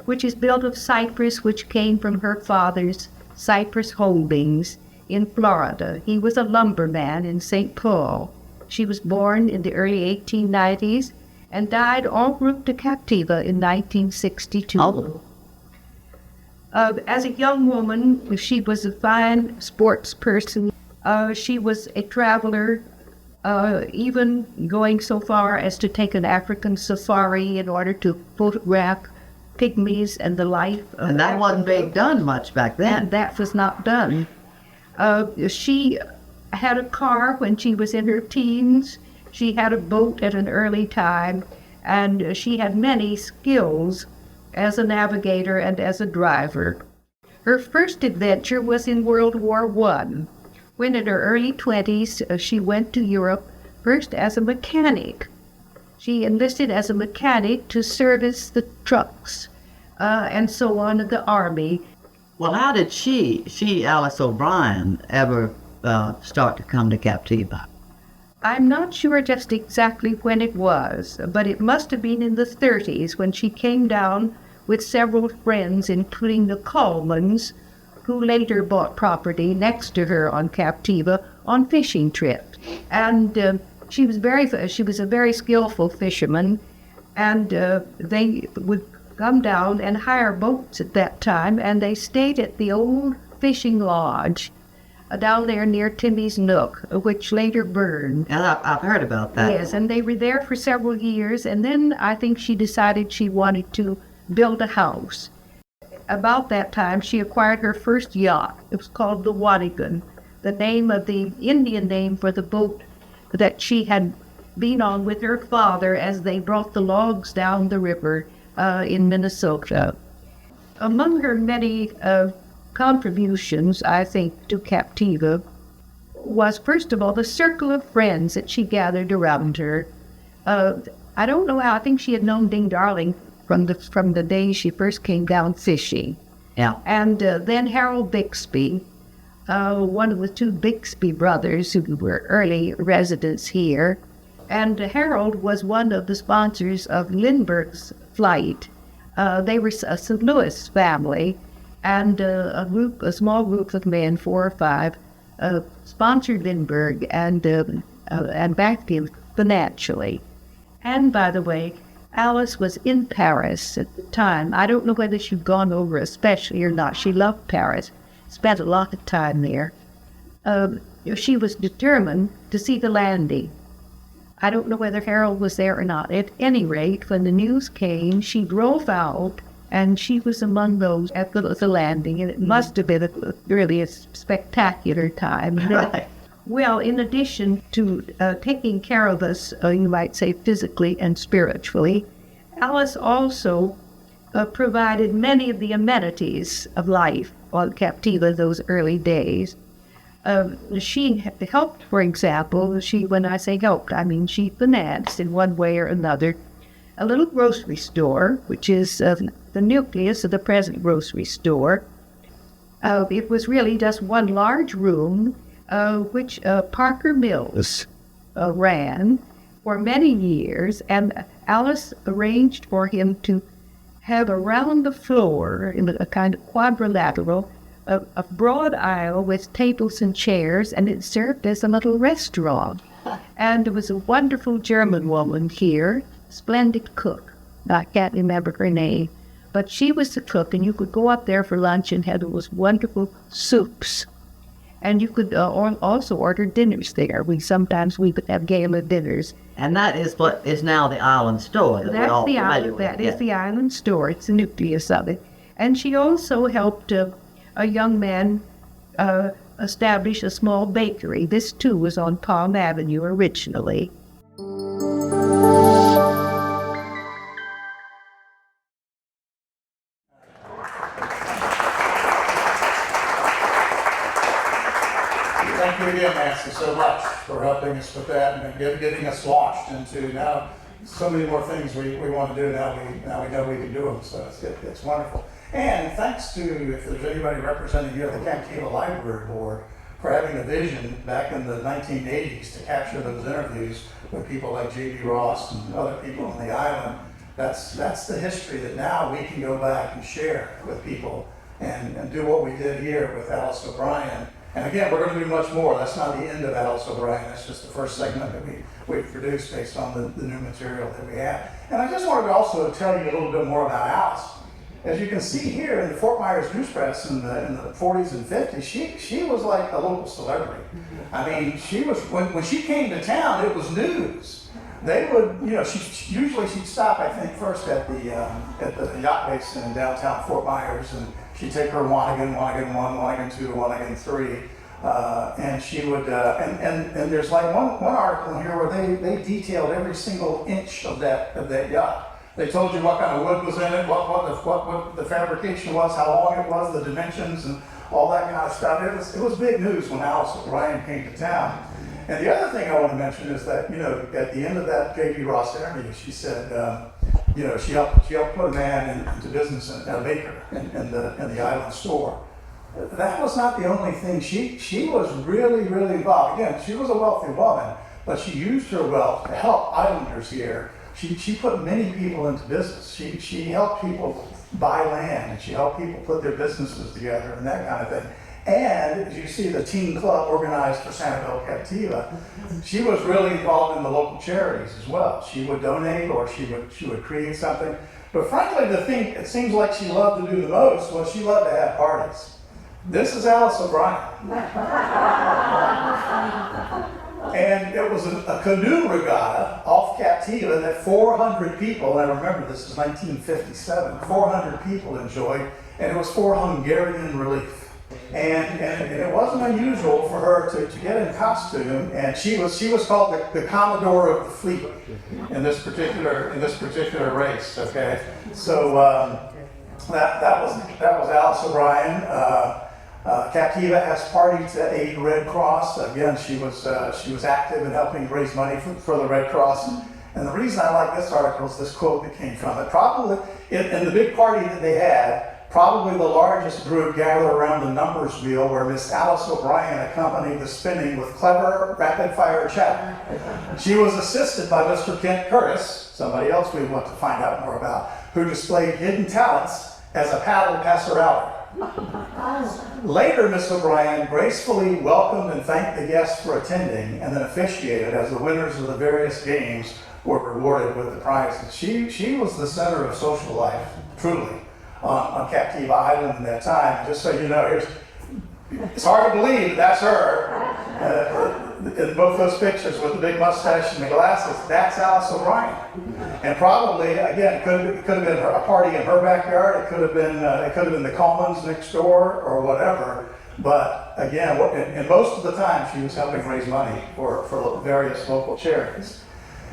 S4: which is built of cypress, which came from her father's Cypress Holdings in Florida. He was a lumberman in St. Paul. She was born in the early 1890s and died en route to Captiva in 1962. Oh. As a young woman, she was a fine sports person. She was a traveler, even going so far as to take an African safari in order to photograph pygmies and the life.
S5: And that wasn't being done much back then.
S4: And that was not done. She had a car when she was in her teens. She had a boat at an early time, and she had many skills as a navigator and as a driver. Her first adventure was in World War I, when in her early 20s she went to Europe, first as a mechanic. She enlisted as a mechanic to service the trucks and so on in the Army.
S5: Well, how did she, Alice O'Brien, ever start to come to Captiva?
S4: I'm not sure just exactly when it was, but it must have been in the 30s when she came down with several friends, including the Colemans, who later bought property next to her on Captiva on fishing trips. And she was a very skillful fisherman, and they would come down and hire boats at that time, and they stayed at the old fishing lodge down there near Timmy's Nook, which later burned.
S5: And I've heard about that.
S4: Yes, and they were there for several years, and then I think she decided she wanted to build a house. About that time, she acquired her first yacht. It was called the Lauding, the name of the Indian name for the boat that she had been on with her father as they brought the logs down the river in Minnesota. Among her many contributions, I think, to Captiva was, first of all, the circle of friends that she gathered around her. I don't know how, I think she had known Ding Darling from the day she first came down fishing.
S5: Yeah.
S4: And then Harold Bixby, one of the two Bixby brothers who were early residents here. And Harold was one of the sponsors of Lindbergh's flight. They were a St. Louis family, and a small group of men, 4 or 5, sponsored Lindbergh and backed him financially. And by the way, Alice was in Paris at the time. I don't know whether she'd gone over especially or not. She loved Paris, spent a lot of time there. She was determined to see the landing. I don't know whether Harold was there or not. At any rate, when the news came, she drove out, and she was among those at the landing, and it must have been really a spectacular time.
S5: Right.
S4: Well, in addition to taking care of us, you might say physically and spiritually, Alice also provided many of the amenities of life on Captiva those early days. She helped, for example, when I say helped, I mean she financed in one way or another a little grocery store, which is the nucleus of the present grocery store. It was really just one large room, which Parker Mills ran for many years, and Alice arranged for him to have around the floor, in a kind of quadrilateral, a broad aisle with tables and chairs, and it served as a little restaurant. And there was a wonderful German woman here, splendid cook. I can't remember her name, but she was the cook, and you could go up there for lunch and have those wonderful soups. And you could also order dinners there. Sometimes we would have gala dinners.
S5: And that is what is now the island store. That
S4: That's the island. That is the island store. It's the nucleus of it. And she also helped a young man establish a small bakery. This too was on Palm Avenue originally.
S3: Thank you again, Nancy, so much for helping us with that and getting us launched into now so many more things we want to do now we know we can do them, so it's wonderful. And thanks to, if there's anybody representing you at the Captiva Library Board, for having a vision back in the 1980s to capture those interviews with people like J.B. Ross and other people on the island. That's the history that now we can go back and share with people and do what we did here with Alice O'Brien. And again, we're going to do much more. That's not the end of Alice O'Brien. That's just the first segment that we've produced based on the new material that we have. And I just wanted to also tell you a little bit more about Alice. As you can see here in the Fort Myers News Press in the 40s and 50s, she was like a local celebrity. I mean, she was when she came to town, it was news. They would, she'd stop, I think, first at the yacht base in downtown Fort Myers, and she'd take her Wanigan 1, Wanigan 2, Wanigan 3, and she would, and there's like one article in here where they detailed every single inch of that yacht. They told you what kind of wood was in it, what the fabrication was, how long it was, the dimensions, and all that kind of stuff. It was big news when Alice O'Brien came to town. And the other thing I want to mention is that, at the end of that J.B. Ross interview, she said, she helped put a man into business, a baker in the island store. That was not the only thing. She was really, really involved. Again, she was a wealthy woman, but she used her wealth to help islanders here. She put many people into business. She helped people buy land, and she helped people put their businesses together and that kind of thing. And as you see the teen club organized for Sanibel Captiva, she was really involved in the local charities as well. She would donate, or she would create something. But frankly, the thing it seems like she loved to do the most was she loved to have parties. This is Alice O'Brien. And it was a canoe regatta off Captiva that 400 people, and I remember this is 1957, 400 people enjoyed, and it was for Hungarian relief. And it wasn't unusual for her to get in costume, and she was called the Commodore of the Fleet in this particular race. Okay, so that was Alice O'Brien. Captiva has partied to aid Red Cross. Again, she was active in helping raise money for the Red Cross. And the reason I like this article is this quote that came from it. Probably in the big party that they had, probably the largest group gathered around the numbers wheel where Miss Alice O'Brien accompanied the spinning with clever, rapid-fire chatter. She was assisted by Mr. Kent Curtis, somebody else we want to find out more about, who displayed hidden talents as a paddle passer-outer. Later, Miss O'Brien gracefully welcomed and thanked the guests for attending, and then officiated as the winners of the various games were rewarded with the prizes. She was the center of social life, truly, on Captiva Island in that time. Just so you know, it's hard to believe that's her. In both those pictures with the big mustache and the glasses, that's Alice O'Brien. And probably, again, it could have been a party in her backyard. It could have been the Colemans next door or whatever. But again, and most of the time she was helping raise money for various local charities.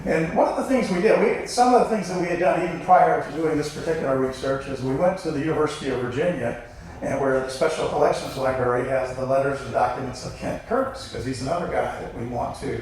S3: And one of the things we did, some of the things that we had done even prior to doing this particular research is we went to the University of Virginia, and where the Special Collections Library has the letters and documents of Kent Curtis, because he's another guy that we want to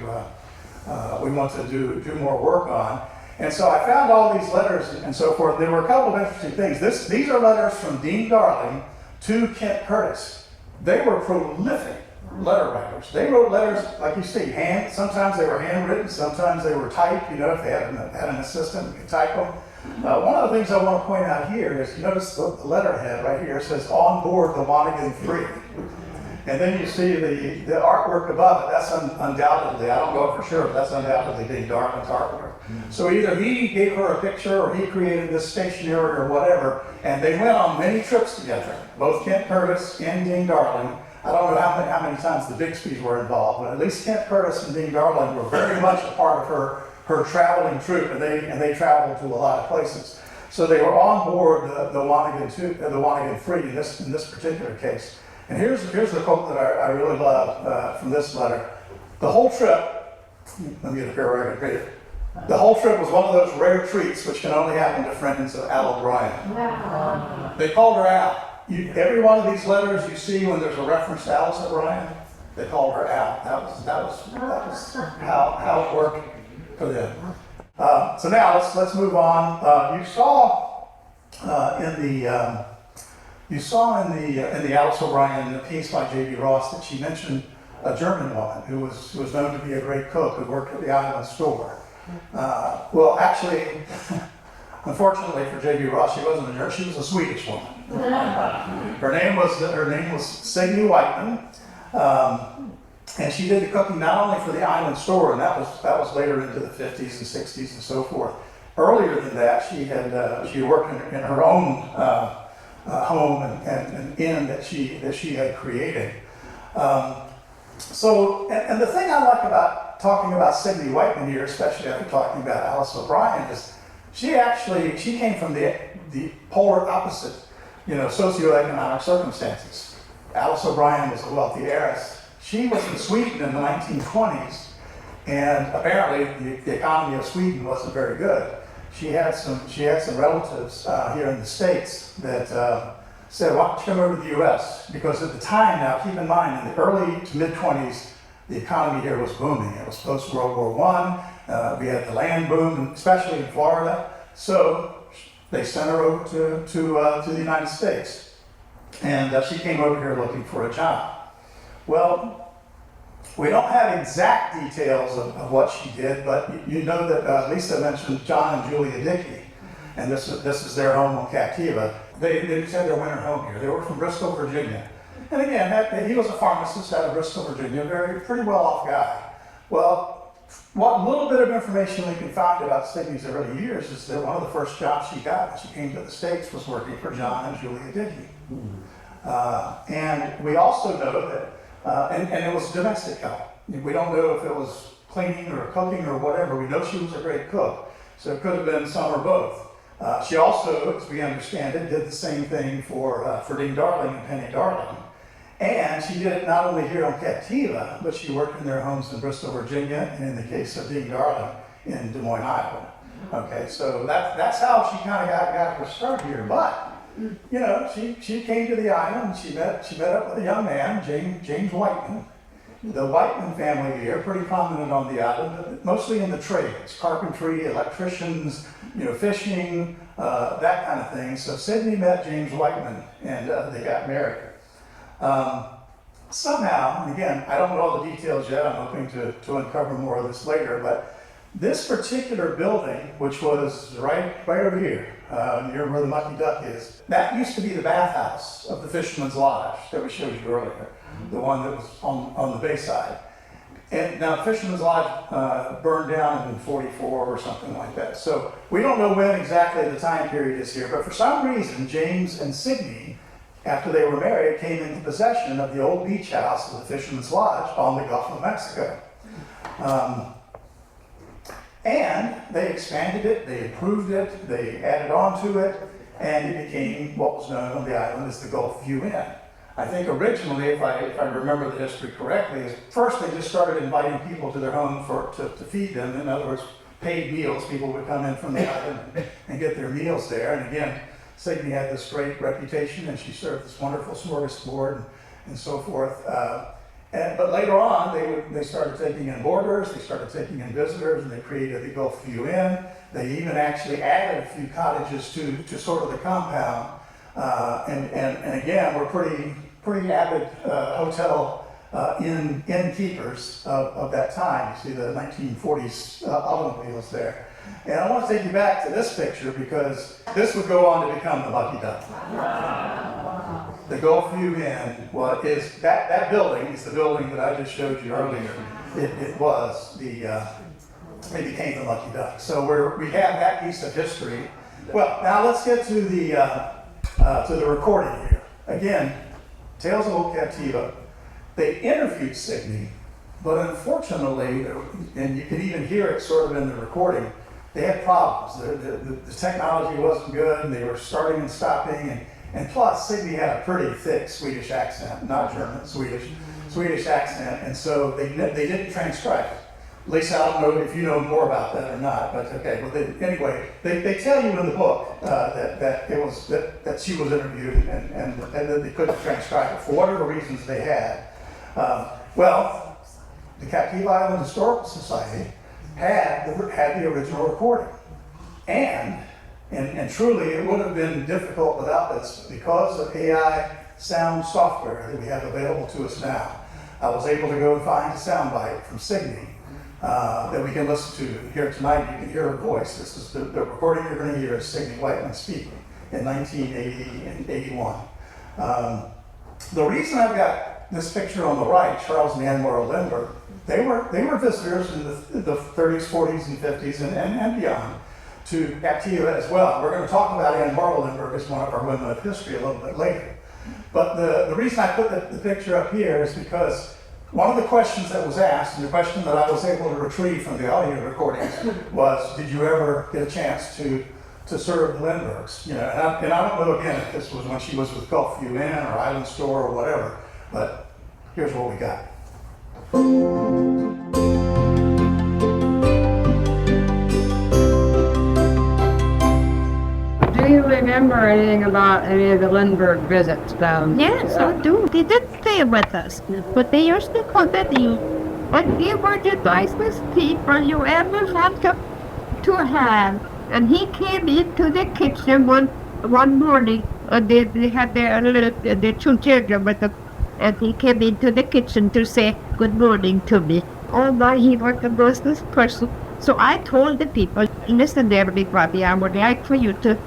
S3: do more work on. And so I found all these letters and so forth. There were a couple of interesting things. These are letters from Dean Darling to Kent Curtis. They were prolific letter writers. They wrote letters, like you see, sometimes they were handwritten, sometimes they were typed. You know, if they had an assistant, you could type them. One of the things I want to point out here is, you notice the letterhead right here says, "On board the Monaghan 3." And then you see the artwork above it. That's undoubtedly, I don't know for sure, but that's undoubtedly Dean Darling's artwork. So either he gave her a picture or he created this stationery or whatever, and they went on many trips together, both Kent Curtis and Dean Darling. I don't know how many times the Bixbys were involved, but at least Kent Curtis and Dean Darling were very much a part of her traveling troupe, and they traveled to a lot of places. So they were on board the Monaghan 3 in this particular case. And here's the quote that I really love from this letter. The whole trip, let me get up here where I can read it. The whole trip was one of those rare treats which can only happen to friends of Al O'Brien. Wow. They called her Al. Every one of these letters you see when there's a reference to Alice O'Brien, they called her Al. That was how it worked for them. So now let's move on. You saw in the Alice O'Brien piece by J.B. Ross that she mentioned a German woman who was known to be a great cook who worked at the island store. Well, actually, unfortunately for J.B. Ross, she wasn't a German. She was a Swedish woman. Her name was Signe Whiteman. And she did the cooking not only for the island store, and that was later into the 50s and 60s and so forth. Earlier than that, she worked in her own home and inn that she had created. So the thing I like about talking about Signe Whiteman here, especially after talking about Alice O'Brien, is she came from the polar opposite, socioeconomic circumstances. Alice O'Brien was a wealthy heiress. She was in Sweden in the 1920s, and apparently the economy of Sweden wasn't very good. She had some relatives here in the States that said, "Why don't you come over to the U.S.?" Because at the time, now keep in mind, in the early to mid-20s, the economy here was booming. It was post-World War I. We had the land boom, especially in Florida. So they sent her over to the United States, and she came over here looking for a job. Well, We don't have exact details of what she did, but you know that Lisa mentioned John and Julia Dickey, and this is their home on Captiva. They just had their winter home here. They were from Bristol, Virginia. And again, he was a pharmacist out of Bristol, Virginia, pretty well-off guy. Well, what little bit of information we can find about Sydney's early years is that one of the first jobs she got when she came to the States was working for John and Julia Dickey. And we also know that and it was domestic help. We don't know if it was cleaning or cooking or whatever. We know she was a great cook, so it could have been some or both. She also, as we understand it, did the same thing for Dean Darling and Penny Darling. And she did it not only here on Captiva, but she worked in their homes in Bristol, Virginia, and in the case of Dean Darling, in Des Moines, Iowa. Okay, so that's how she kind of got her start here. But you know, she came to the island and she met up with a young man, James Whiteman. The Whiteman family here, pretty prominent on the island, mostly in the trades, carpentry, electricians, you know, fishing, that kind of thing. So Sydney met James Whiteman and they got married. Somehow, and again, I don't know all the details yet, I'm hoping to uncover more of this later, but this particular building, which was right over here, near where the Mucky Duck is, that used to be the bathhouse of the Fisherman's Lodge that we showed you earlier, the one that was on the bayside. And now Fisherman's Lodge burned down in 44 or something like that. So we don't know when exactly the time period is here, but for some reason, James and Sydney, after they were married, came into possession of the old beach house of the Fisherman's Lodge on the Gulf of Mexico. And they expanded it, they improved it, they added on to it, and it became what was known on the island as the Gulf View Inn. I think originally, if I remember the history correctly, is first they just started inviting people to their home to feed them. In other words, paid meals. People would come in from the island and get their meals there. And again, Sydney had this great reputation, and she served this wonderful smorgasbord and so forth. But later on, they started taking in boarders, they started taking in visitors, and they created the Gulf View Inn. They even actually added a few cottages to sort of the compound. And again, we're pretty avid hotel innkeepers of that time. You see the 1940s automobiles there. And I want to take you back to this picture because this would go on to become the Mucky Duck. The Gulf View Inn is that building is the building that I just showed you earlier. It was it became the Mucky Duck. So we have that piece of history. Well, now let's get to the recording here. Again, Tales of Old Captiva. They interviewed Sydney, but unfortunately, and you can even hear it sort of in the recording, they had problems. The technology wasn't good, and they were starting and stopping, and plus Sydney had a pretty thick Swedish accent, not German, Swedish accent, and so they didn't transcribe it. Lisa, I don't know if you know more about that or not, but okay. Well, anyway, they tell you in the book that she was interviewed and that they couldn't transcribe it for whatever reasons they had. Well, the Captiva Island Historical Society had the original recording, and truly it would have been difficult without this because of AI sound software that we have available to us now. I was able to go and find a soundbite from Sydney that we can listen to here tonight. You can hear her voice. This is the recording you're going to hear is Sydney Whiteman speaking in 1980 and 81. The reason I've got this picture on the right, Charles and Ann Morrow Lindbergh, they were visitors in the 30s, 40s, and 50s and beyond to Captiva as well. We're going to talk about Ann Morrow Lindbergh as one of our women of history a little bit later. But the reason I put the picture up here is because one of the questions that was asked, and the question that I was able to retrieve from the audio recordings, was, did you ever get a chance to serve the Lindberghs? You know, and I don't know again if this was when she was with Gulf View Inn or Island Store or whatever, but here's what we got.
S6: Do you remember anything about any of the Lindbergh visits down?
S4: Yes, I do. They didn't stay with us, but they used to come with you. But they were the nicest people you ever had to have. And he came into the kitchen one morning. They had their two children with them. and he came into the kitchen to say good morning to me. Oh my, he was the nicest person. So I told the people, listen, everybody, I would like for you to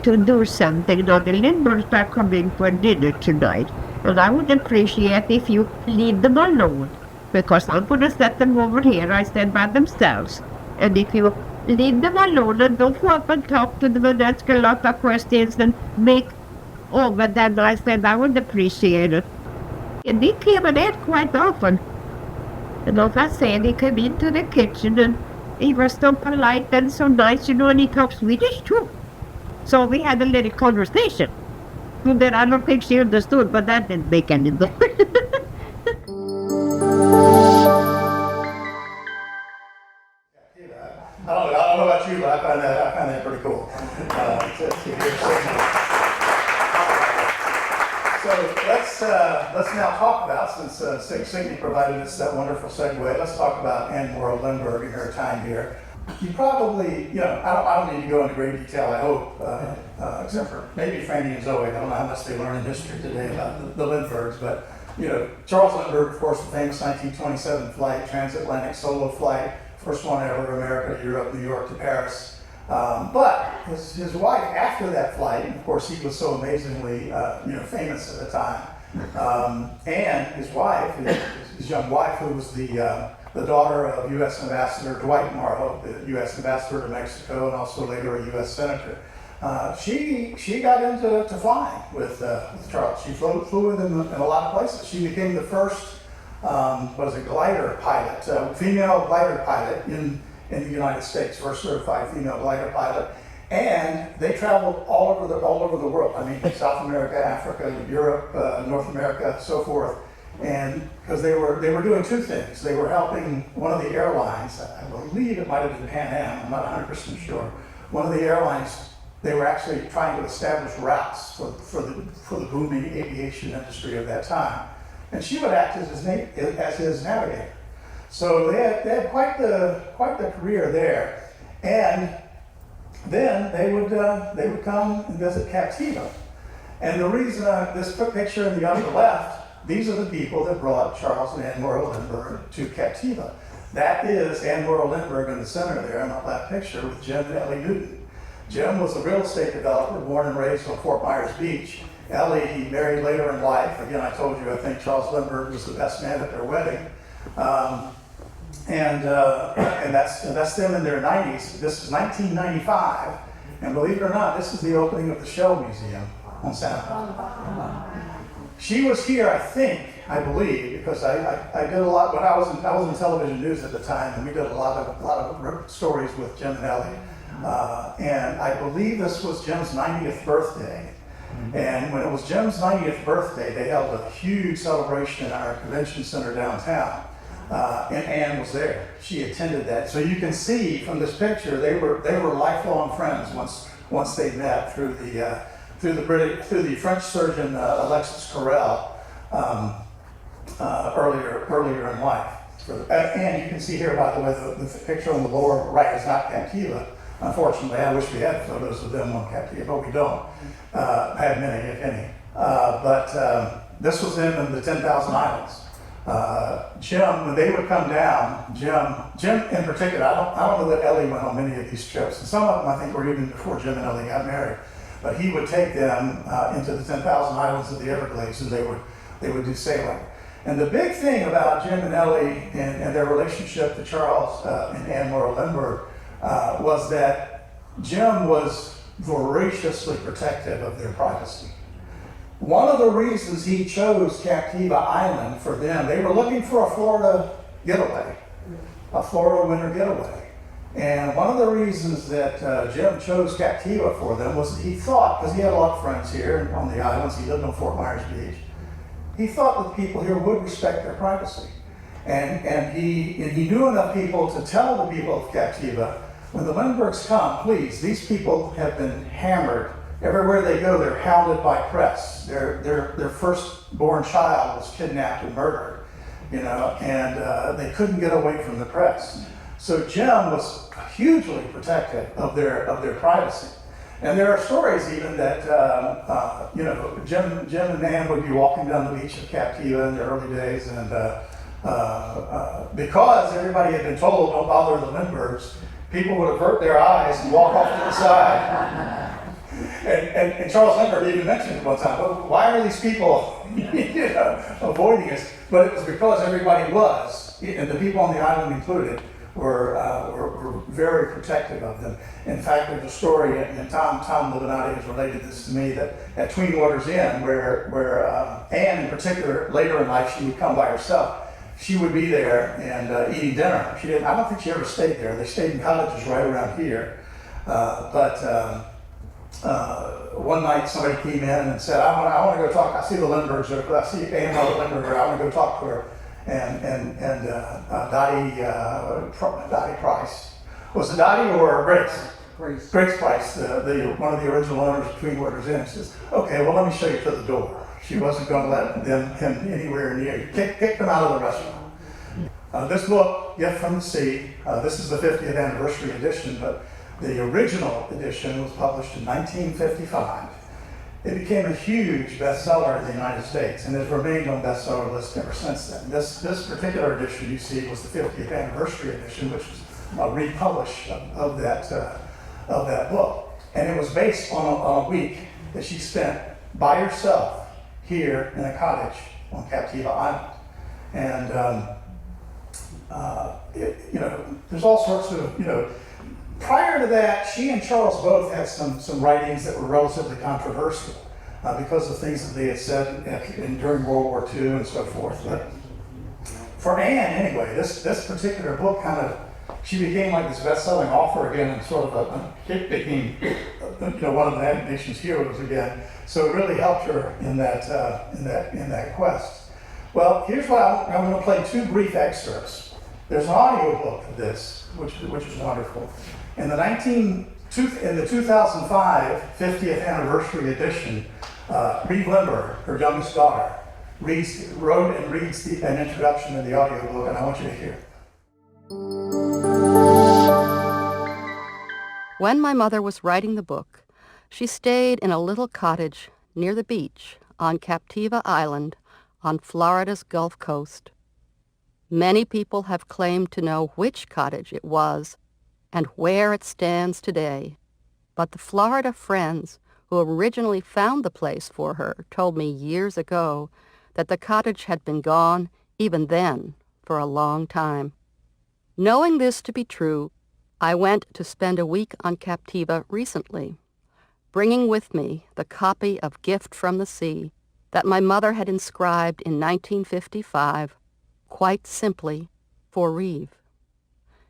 S4: do something. You know, the Lindberghs are coming for dinner tonight, and I would appreciate if you leave them alone, because I'm going to set them over here, I said, by themselves. And if you leave them alone and don't go up and talk to them and ask a lot of questions and make over them, I said, I would appreciate it. And he came and ate quite often. And as I said, he came into the kitchen and he was so polite and so nice, you know, and he talked Swedish too. So we had a little conversation. That I don't think she understood, but that didn't make any difference.
S3: I don't know about you, but I find that pretty cool. To hear so let's now talk about, since Signy provided us that wonderful segue, let's talk about Anne Morrow Lindbergh and her time here. You probably, I don't need to go into great detail, I hope, except for maybe Franny and Zoe. I don't know how much they learn in history today about the Lindberghs, but, Charles Lindbergh, of course, the famous 1927 flight, transatlantic solo flight, first one ever, America to Europe, New York to Paris. But his wife, after that flight, and of course he was so amazingly, famous at the time, and his wife, his young wife, who was the daughter of U.S. Ambassador Dwight Morrow, the U.S. Ambassador to Mexico, and also later a U.S. Senator. She got into flying with Charles. She flew with him in a lot of places. She became the first glider pilot, female glider pilot in the United States, first certified female glider pilot. And they traveled all over the world. I mean, South America, Africa, Europe, North America, so forth. And because they were doing two things. They were helping one of the airlines, I believe it might have been Pan Am, I'm not 100% sure. One of the airlines, they were actually trying to establish routes for the booming aviation industry of that time. And she would act as his navigator. So they had quite the career there. And then they would come and visit Captiva. And the reason this picture in the upper left, these are the people that brought Charles and Anne Morrow Lindbergh to Captiva. That is Anne Morrow Lindbergh in the center there in that left picture with Jim and Ellie Newton. Jim was a real estate developer born and raised on Fort Myers Beach. Ellie, he married later in life. Again, I told you, I think Charles Lindbergh was the best man at their wedding. And that's them in their 90s. This is 1995. And believe it or not, this is the opening of the Shell Museum on Santa Fe. She was here, I believe, because I did a lot, when I was in television news at the time, and we did a lot of stories with Jim and Ellie. And I believe this was Jim's 90th birthday. And when it was Jim's 90th birthday, they held a huge celebration in our convention center downtown. And Anne was there. She attended that. So you can see from this picture, they were lifelong friends once they met through the French surgeon Alexis Carrel earlier in life. And you can see here, by the way, the picture on the lower right is not Captiva. Unfortunately, I wish we had photos of them on Captiva, but we don't have many, if any. But this was them in the 10,000 Islands. Jim, when they would come down, Jim in particular, I don't know that Ellie went on many of these trips, and some of them I think were even before Jim and Ellie got married. But he would take them into the 10,000 Islands of the Everglades, and they would do sailing. And the big thing about Jim and Ellie and their relationship to Charles and Anne Morrow Lindbergh was that Jim was voraciously protective of their privacy. One of the reasons he chose Captiva Island for them, they were looking for a Florida getaway, a Florida winter getaway. And one of the reasons that Jim chose Captiva for them was that he thought, because he had a lot of friends here on the islands, he lived on Fort Myers Beach, he thought that the people here would respect their privacy. And he knew enough people to tell the people of Captiva, when the Lindberghs come, please, these people have been hammered. Everywhere they go, they're hounded by press. Their firstborn child was kidnapped and murdered, and they couldn't get away from the press. So Jim was hugely protective of their privacy. And there are stories even that, you know, Jim and Nan would be walking down the beach of Captiva in the early days, and because everybody had been told, don't bother the Lindberghs, people would avert their eyes and walk off to the side. And Charles Lindbergh even mentioned it one time, well, why are these people you know, avoiding us? But it was because everybody was, and the people on the island included, were very protective of them. In fact, there's a story, and Tom Livinati has related this to me, that at Tween Waters Inn, where Anne in particular, later in life, she would come by herself. She would be there and eating dinner. I don't think she ever stayed there. They stayed in cottages right around here. One night somebody came in and said, I want to go talk. I see the Lindberghs, I see Anne Lindbergh, I want to go talk to her. And Dottie Price. Was it Dottie or Grace? Grace Price, one of the original owners of Tween Waters Inn, says, okay, well, let me show you to the door. She wasn't going to let him anywhere near. Kick them out of the restaurant. This book, Gift from the Sea, this is the 50th anniversary edition, but the original edition was published in 1955. It became a huge bestseller in the United States and has remained on bestseller lists ever since then. This particular edition you see was the 50th anniversary edition, which was a republish of that book. And it was based on a week that she spent by herself here in a cottage on Captiva Island. And you know, there's all sorts of, you know, prior to that, she and Charles both had some writings that were relatively controversial because of things that they had said during World War II and so forth. But for Anne, anyway, this particular book she became like this best-selling author again, and sort of became one of the nation's heroes again. So it really helped her in that quest. Well, here's what I'm going to play two brief excerpts. There's an audio book of this, which is wonderful. In the 2005 50th anniversary edition, Reeve Lindbergh, her youngest daughter, wrote and reads an introduction in the audio book, and I want you to hear it.
S7: When my mother was writing the book, she stayed in a little cottage near the beach on Captiva Island on Florida's Gulf Coast. Many people have claimed to know which cottage it was and where it stands today, but the Florida friends who originally found the place for her told me years ago that the cottage had been gone even then for a long time. Knowing this to be true, I went to spend a week on Captiva recently, bringing with me the copy of Gift from the Sea that my mother had inscribed in 1955, quite simply, for Reeve.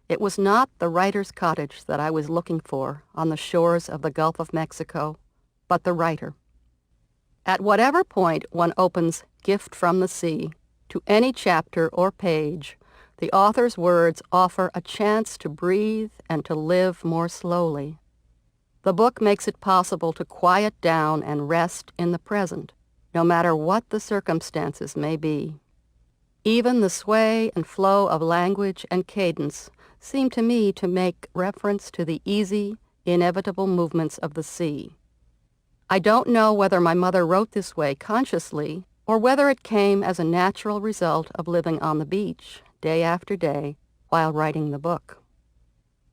S7: It was not the writer's cottage that I was looking for on the shores of the Gulf of Mexico, but the writer. At whatever point one opens Gift from the Sea to any chapter or page, the author's words offer a chance to breathe and to live more slowly. The book makes it possible to quiet down and rest in the present, no matter what the circumstances may be. Even the sway and flow of language and cadence seem to me to make reference to the easy, inevitable movements of the sea. I don't know whether my mother wrote this way consciously or whether it came as a natural result of living on the beach day after day while writing the book.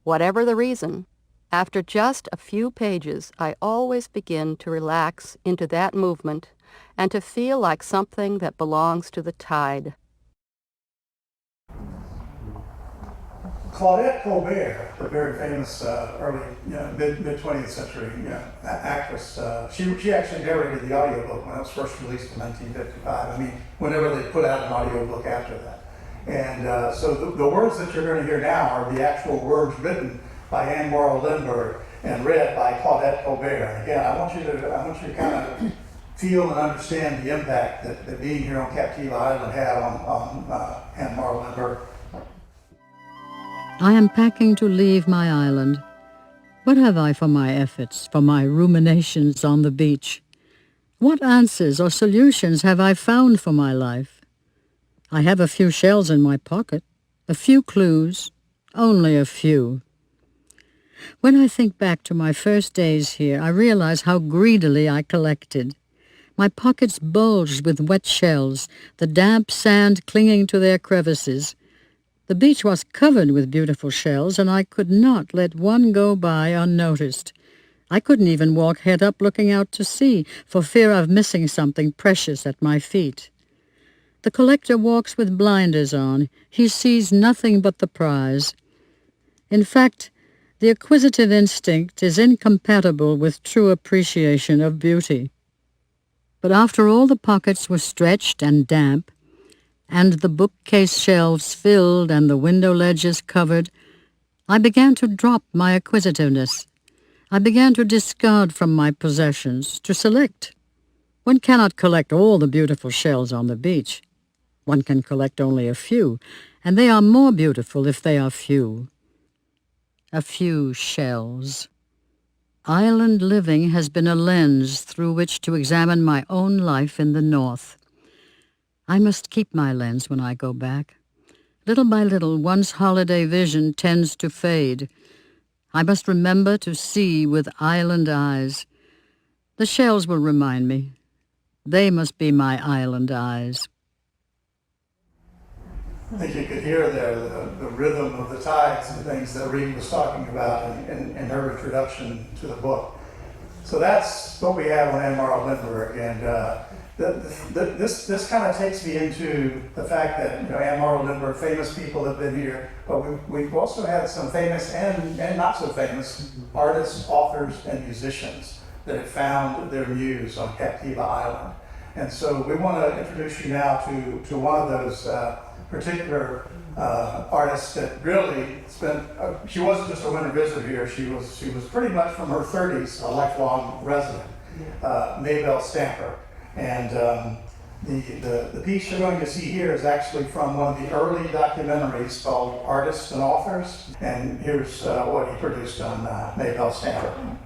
S7: Whatever the reason, after just a few pages, I always begin to relax into that movement and to feel like something that belongs to the tide.
S3: Claudette Colbert, the very famous early, mid-20th century actress, she actually narrated the audiobook when it was first released in 1955. I mean, whenever they put out an audiobook after that. And so the words that you're going to hear now are the actual words written by Anne Morrow Lindbergh and read by Claudette Colbert. And again, I want you to kind of feel and understand the impact that being here on Captiva Island had on Anne Morrow Lindbergh.
S8: I am packing to leave my island. What have I for my efforts, for my ruminations on the beach? What answers or solutions have I found for my life? I have a few shells in my pocket, a few clues, only a few. When I think back to my first days here, I realize how greedily I collected. My pockets bulged with wet shells, the damp sand clinging to their crevices. The beach was covered with beautiful shells, and I could not let one go by unnoticed. I couldn't even walk head up looking out to sea for fear of missing something precious at my feet. The collector walks with blinders on. He sees nothing but the prize. In fact, the acquisitive instinct is incompatible with true appreciation of beauty. But after all the pockets were stretched and damp, and the bookcase shelves filled and the window ledges covered, I began to drop my acquisitiveness. I began to discard from my possessions, to select. One cannot collect all the beautiful shells on the beach. One can collect only a few, and they are more beautiful if they are few. A few shells. Island living has been a lens through which to examine my own life in the North. I must keep my lens when I go back. Little by little, one's holiday vision tends to fade. I must remember to see with island eyes. The shells will remind me. They must be my island eyes.
S3: I think you could hear there the rhythm of the tides and things that Reed was talking about in her introduction to the book. So that's what we have on Anne-Marie Lindbergh, and this kind of takes me into the fact that Anne-Marie Lindbergh, famous people have been here, but we've also had some famous and not so famous artists, authors, and musicians that have found their muse on Captiva Island. And so we want to introduce you now to one of those particular artists that really spent, she wasn't just a winter visitor here, she was pretty much from her 30s, a lifelong resident, Maybelle Stamper. And the piece you're going to see here is actually from one of the early documentaries called Artists and Authors, and here's what he produced on Maybelle Stamper.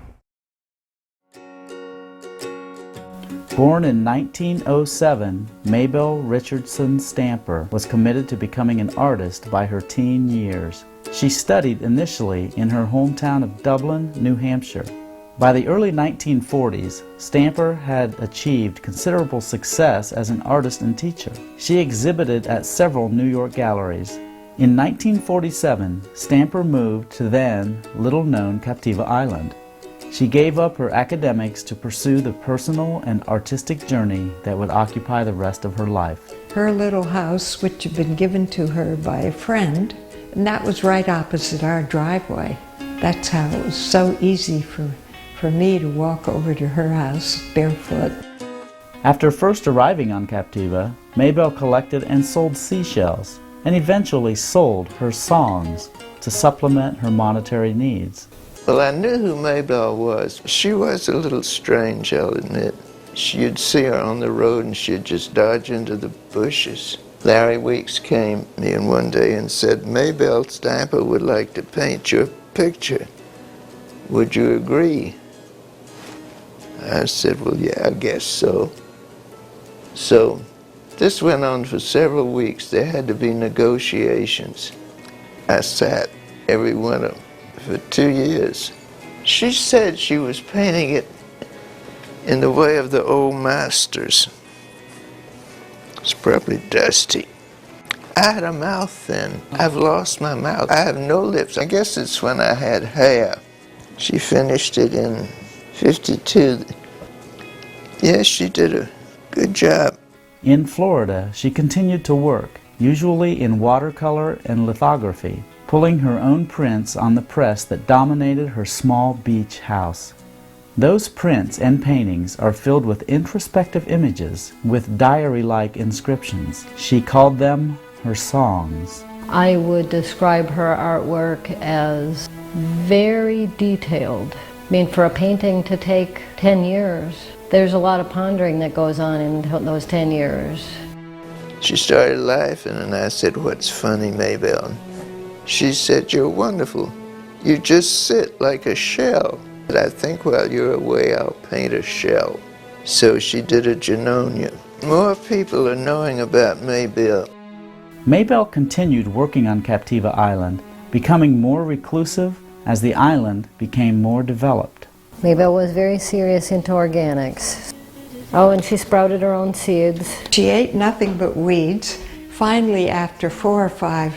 S9: Born in 1907, Maybelle Richardson Stamper was committed to becoming an artist by her teen years. She studied initially in her hometown of Dublin, New Hampshire. By the early 1940s, Stamper had achieved considerable success as an artist and teacher. She exhibited at several New York galleries. In 1947, Stamper moved to then little-known Captiva Island. She gave up her academics to pursue the personal and artistic journey that would occupy the rest of her life.
S10: Her little house, which had been given to her by a friend, and that was right opposite our driveway. That's how it was so easy for me to walk over to her house barefoot.
S9: After first arriving on Captiva, Maybelle collected and sold seashells, and eventually sold her songs to supplement her monetary needs.
S11: Well, I knew who Maybelle was. She was a little strange, I'll admit. You'd see her on the road and she'd just dodge into the bushes. Larry Weeks came to me one day and said, Maybelle Stamper would like to paint your picture. Would you agree? I said, well, yeah, I guess so. So this went on for several weeks. There had to be negotiations. I sat every winter for 2 years. She said she was painting it in the way of the old masters. It's probably dusty. I had a mouth then. I've lost my mouth. I have no lips. I guess it's when I had hair. She finished it in 52. Yes, she did a good job.
S9: In Florida, she continued to work, usually in watercolor and lithography, pulling her own prints on the press that dominated her small beach house. Those prints and paintings are filled with introspective images with diary-like inscriptions. She called them her songs.
S12: I would describe her artwork as very detailed. I mean, for a painting to take 10 years, there's a lot of pondering that goes on in those 10 years.
S11: She started laughing and I said, what's funny, Maybelle? She said, you're wonderful. You just sit like a shell. And I think while you're away, I'll paint a shell. So she did a Genonia. More people are knowing about Maybelle.
S9: Maybelle continued working on Captiva Island, becoming more reclusive as the island became more developed.
S12: Maybelle was very serious into organics. Oh, and she sprouted her own seeds.
S10: She ate nothing but weeds. Finally, after 4 or 5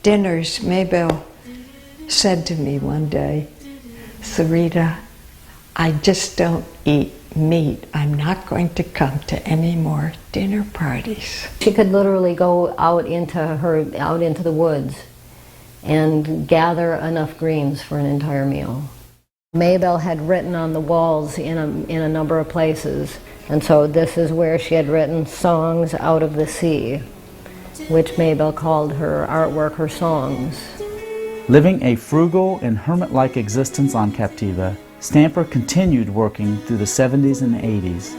S10: dinners, Maybelle said to me one day, "Sarita, I just don't eat meat. I'm not going to come to any more dinner parties."
S12: She could literally go out into the woods and gather enough greens for an entire meal. Maybelle had written on the walls in a number of places, and so this is where she had written "Songs Out of the Sea," which Maybelle called her artwork, her songs.
S9: Living a frugal and hermit-like existence on Captiva, Stamper continued working through the 70s and 80s,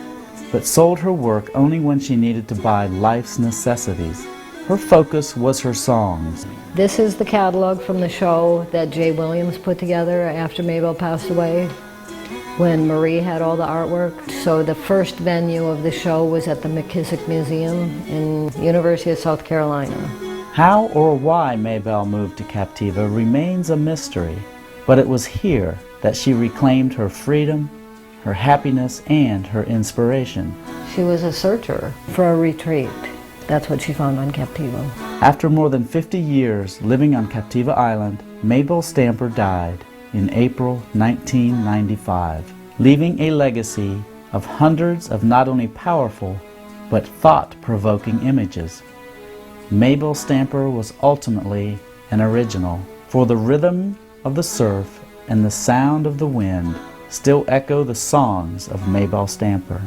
S9: but sold her work only when she needed to buy life's necessities. Her focus was her songs.
S12: This is the catalog from the show that Jay Williams put together after Maybelle passed away, when Marie had all the artwork. So the first venue of the show was at the McKissick Museum in University of South Carolina.
S9: How or why Maybelle moved to Captiva remains a mystery, but it was here that she reclaimed her freedom, her happiness, and her inspiration.
S12: She was a searcher for a retreat. That's what she found on Captiva.
S9: After more than 50 years living on Captiva Island, Maybelle Stamper died in April 1995, leaving a legacy of hundreds of not only powerful, but thought-provoking images. Maybelle Stamper was ultimately an original, for the rhythm of the surf and the sound of the wind still echo the songs of Maybelle Stamper.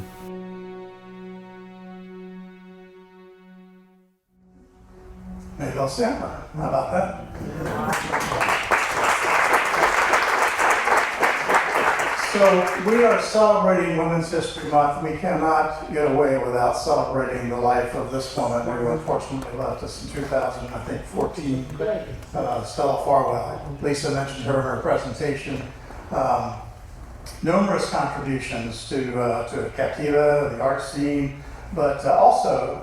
S3: Maybelle Stamper, how about that? So we are celebrating Women's History Month. We cannot get away without celebrating the life of this woman who unfortunately left us in 2014, Stella Farwell. Lisa mentioned her in her presentation. Numerous contributions to Captiva, the art scene, but also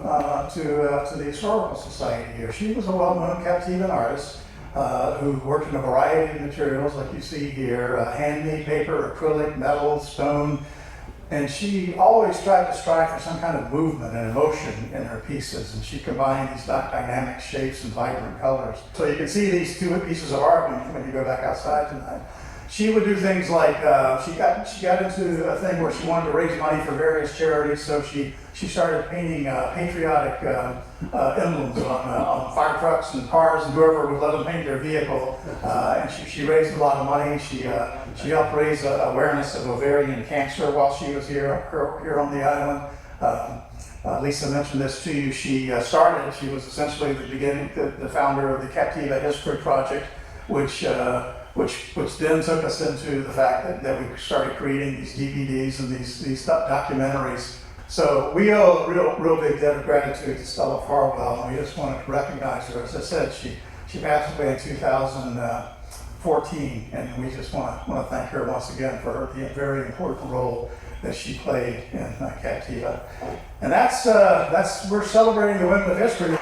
S3: to the Historical Society here. She was a well-known Captivan artist who worked in a variety of materials like you see here, handmade paper, acrylic, metal, stone, and she always tried to strive for some kind of movement and emotion in her pieces, and she combined these dynamic shapes and vibrant colors. So you can see these 2 pieces of art when you go back outside tonight. She would do things like, she got into a thing where she wanted to raise money for various charities, so she started painting patriotic emblems on fire trucks and cars, and whoever would let them paint their vehicle. And she raised a lot of money. She helped raise awareness of ovarian cancer while she was here on the island. Lisa mentioned this to you. She was essentially the founder of the Captiva History Project, which then took us into the fact that we started creating these DVDs and these documentaries. So we owe a real big debt of gratitude to Stella Farwell, and we just wanted to recognize her. As I said, she passed away in 2014, and we just want to thank her once again for the very important role that she played in Captiva. And we're celebrating the women of history.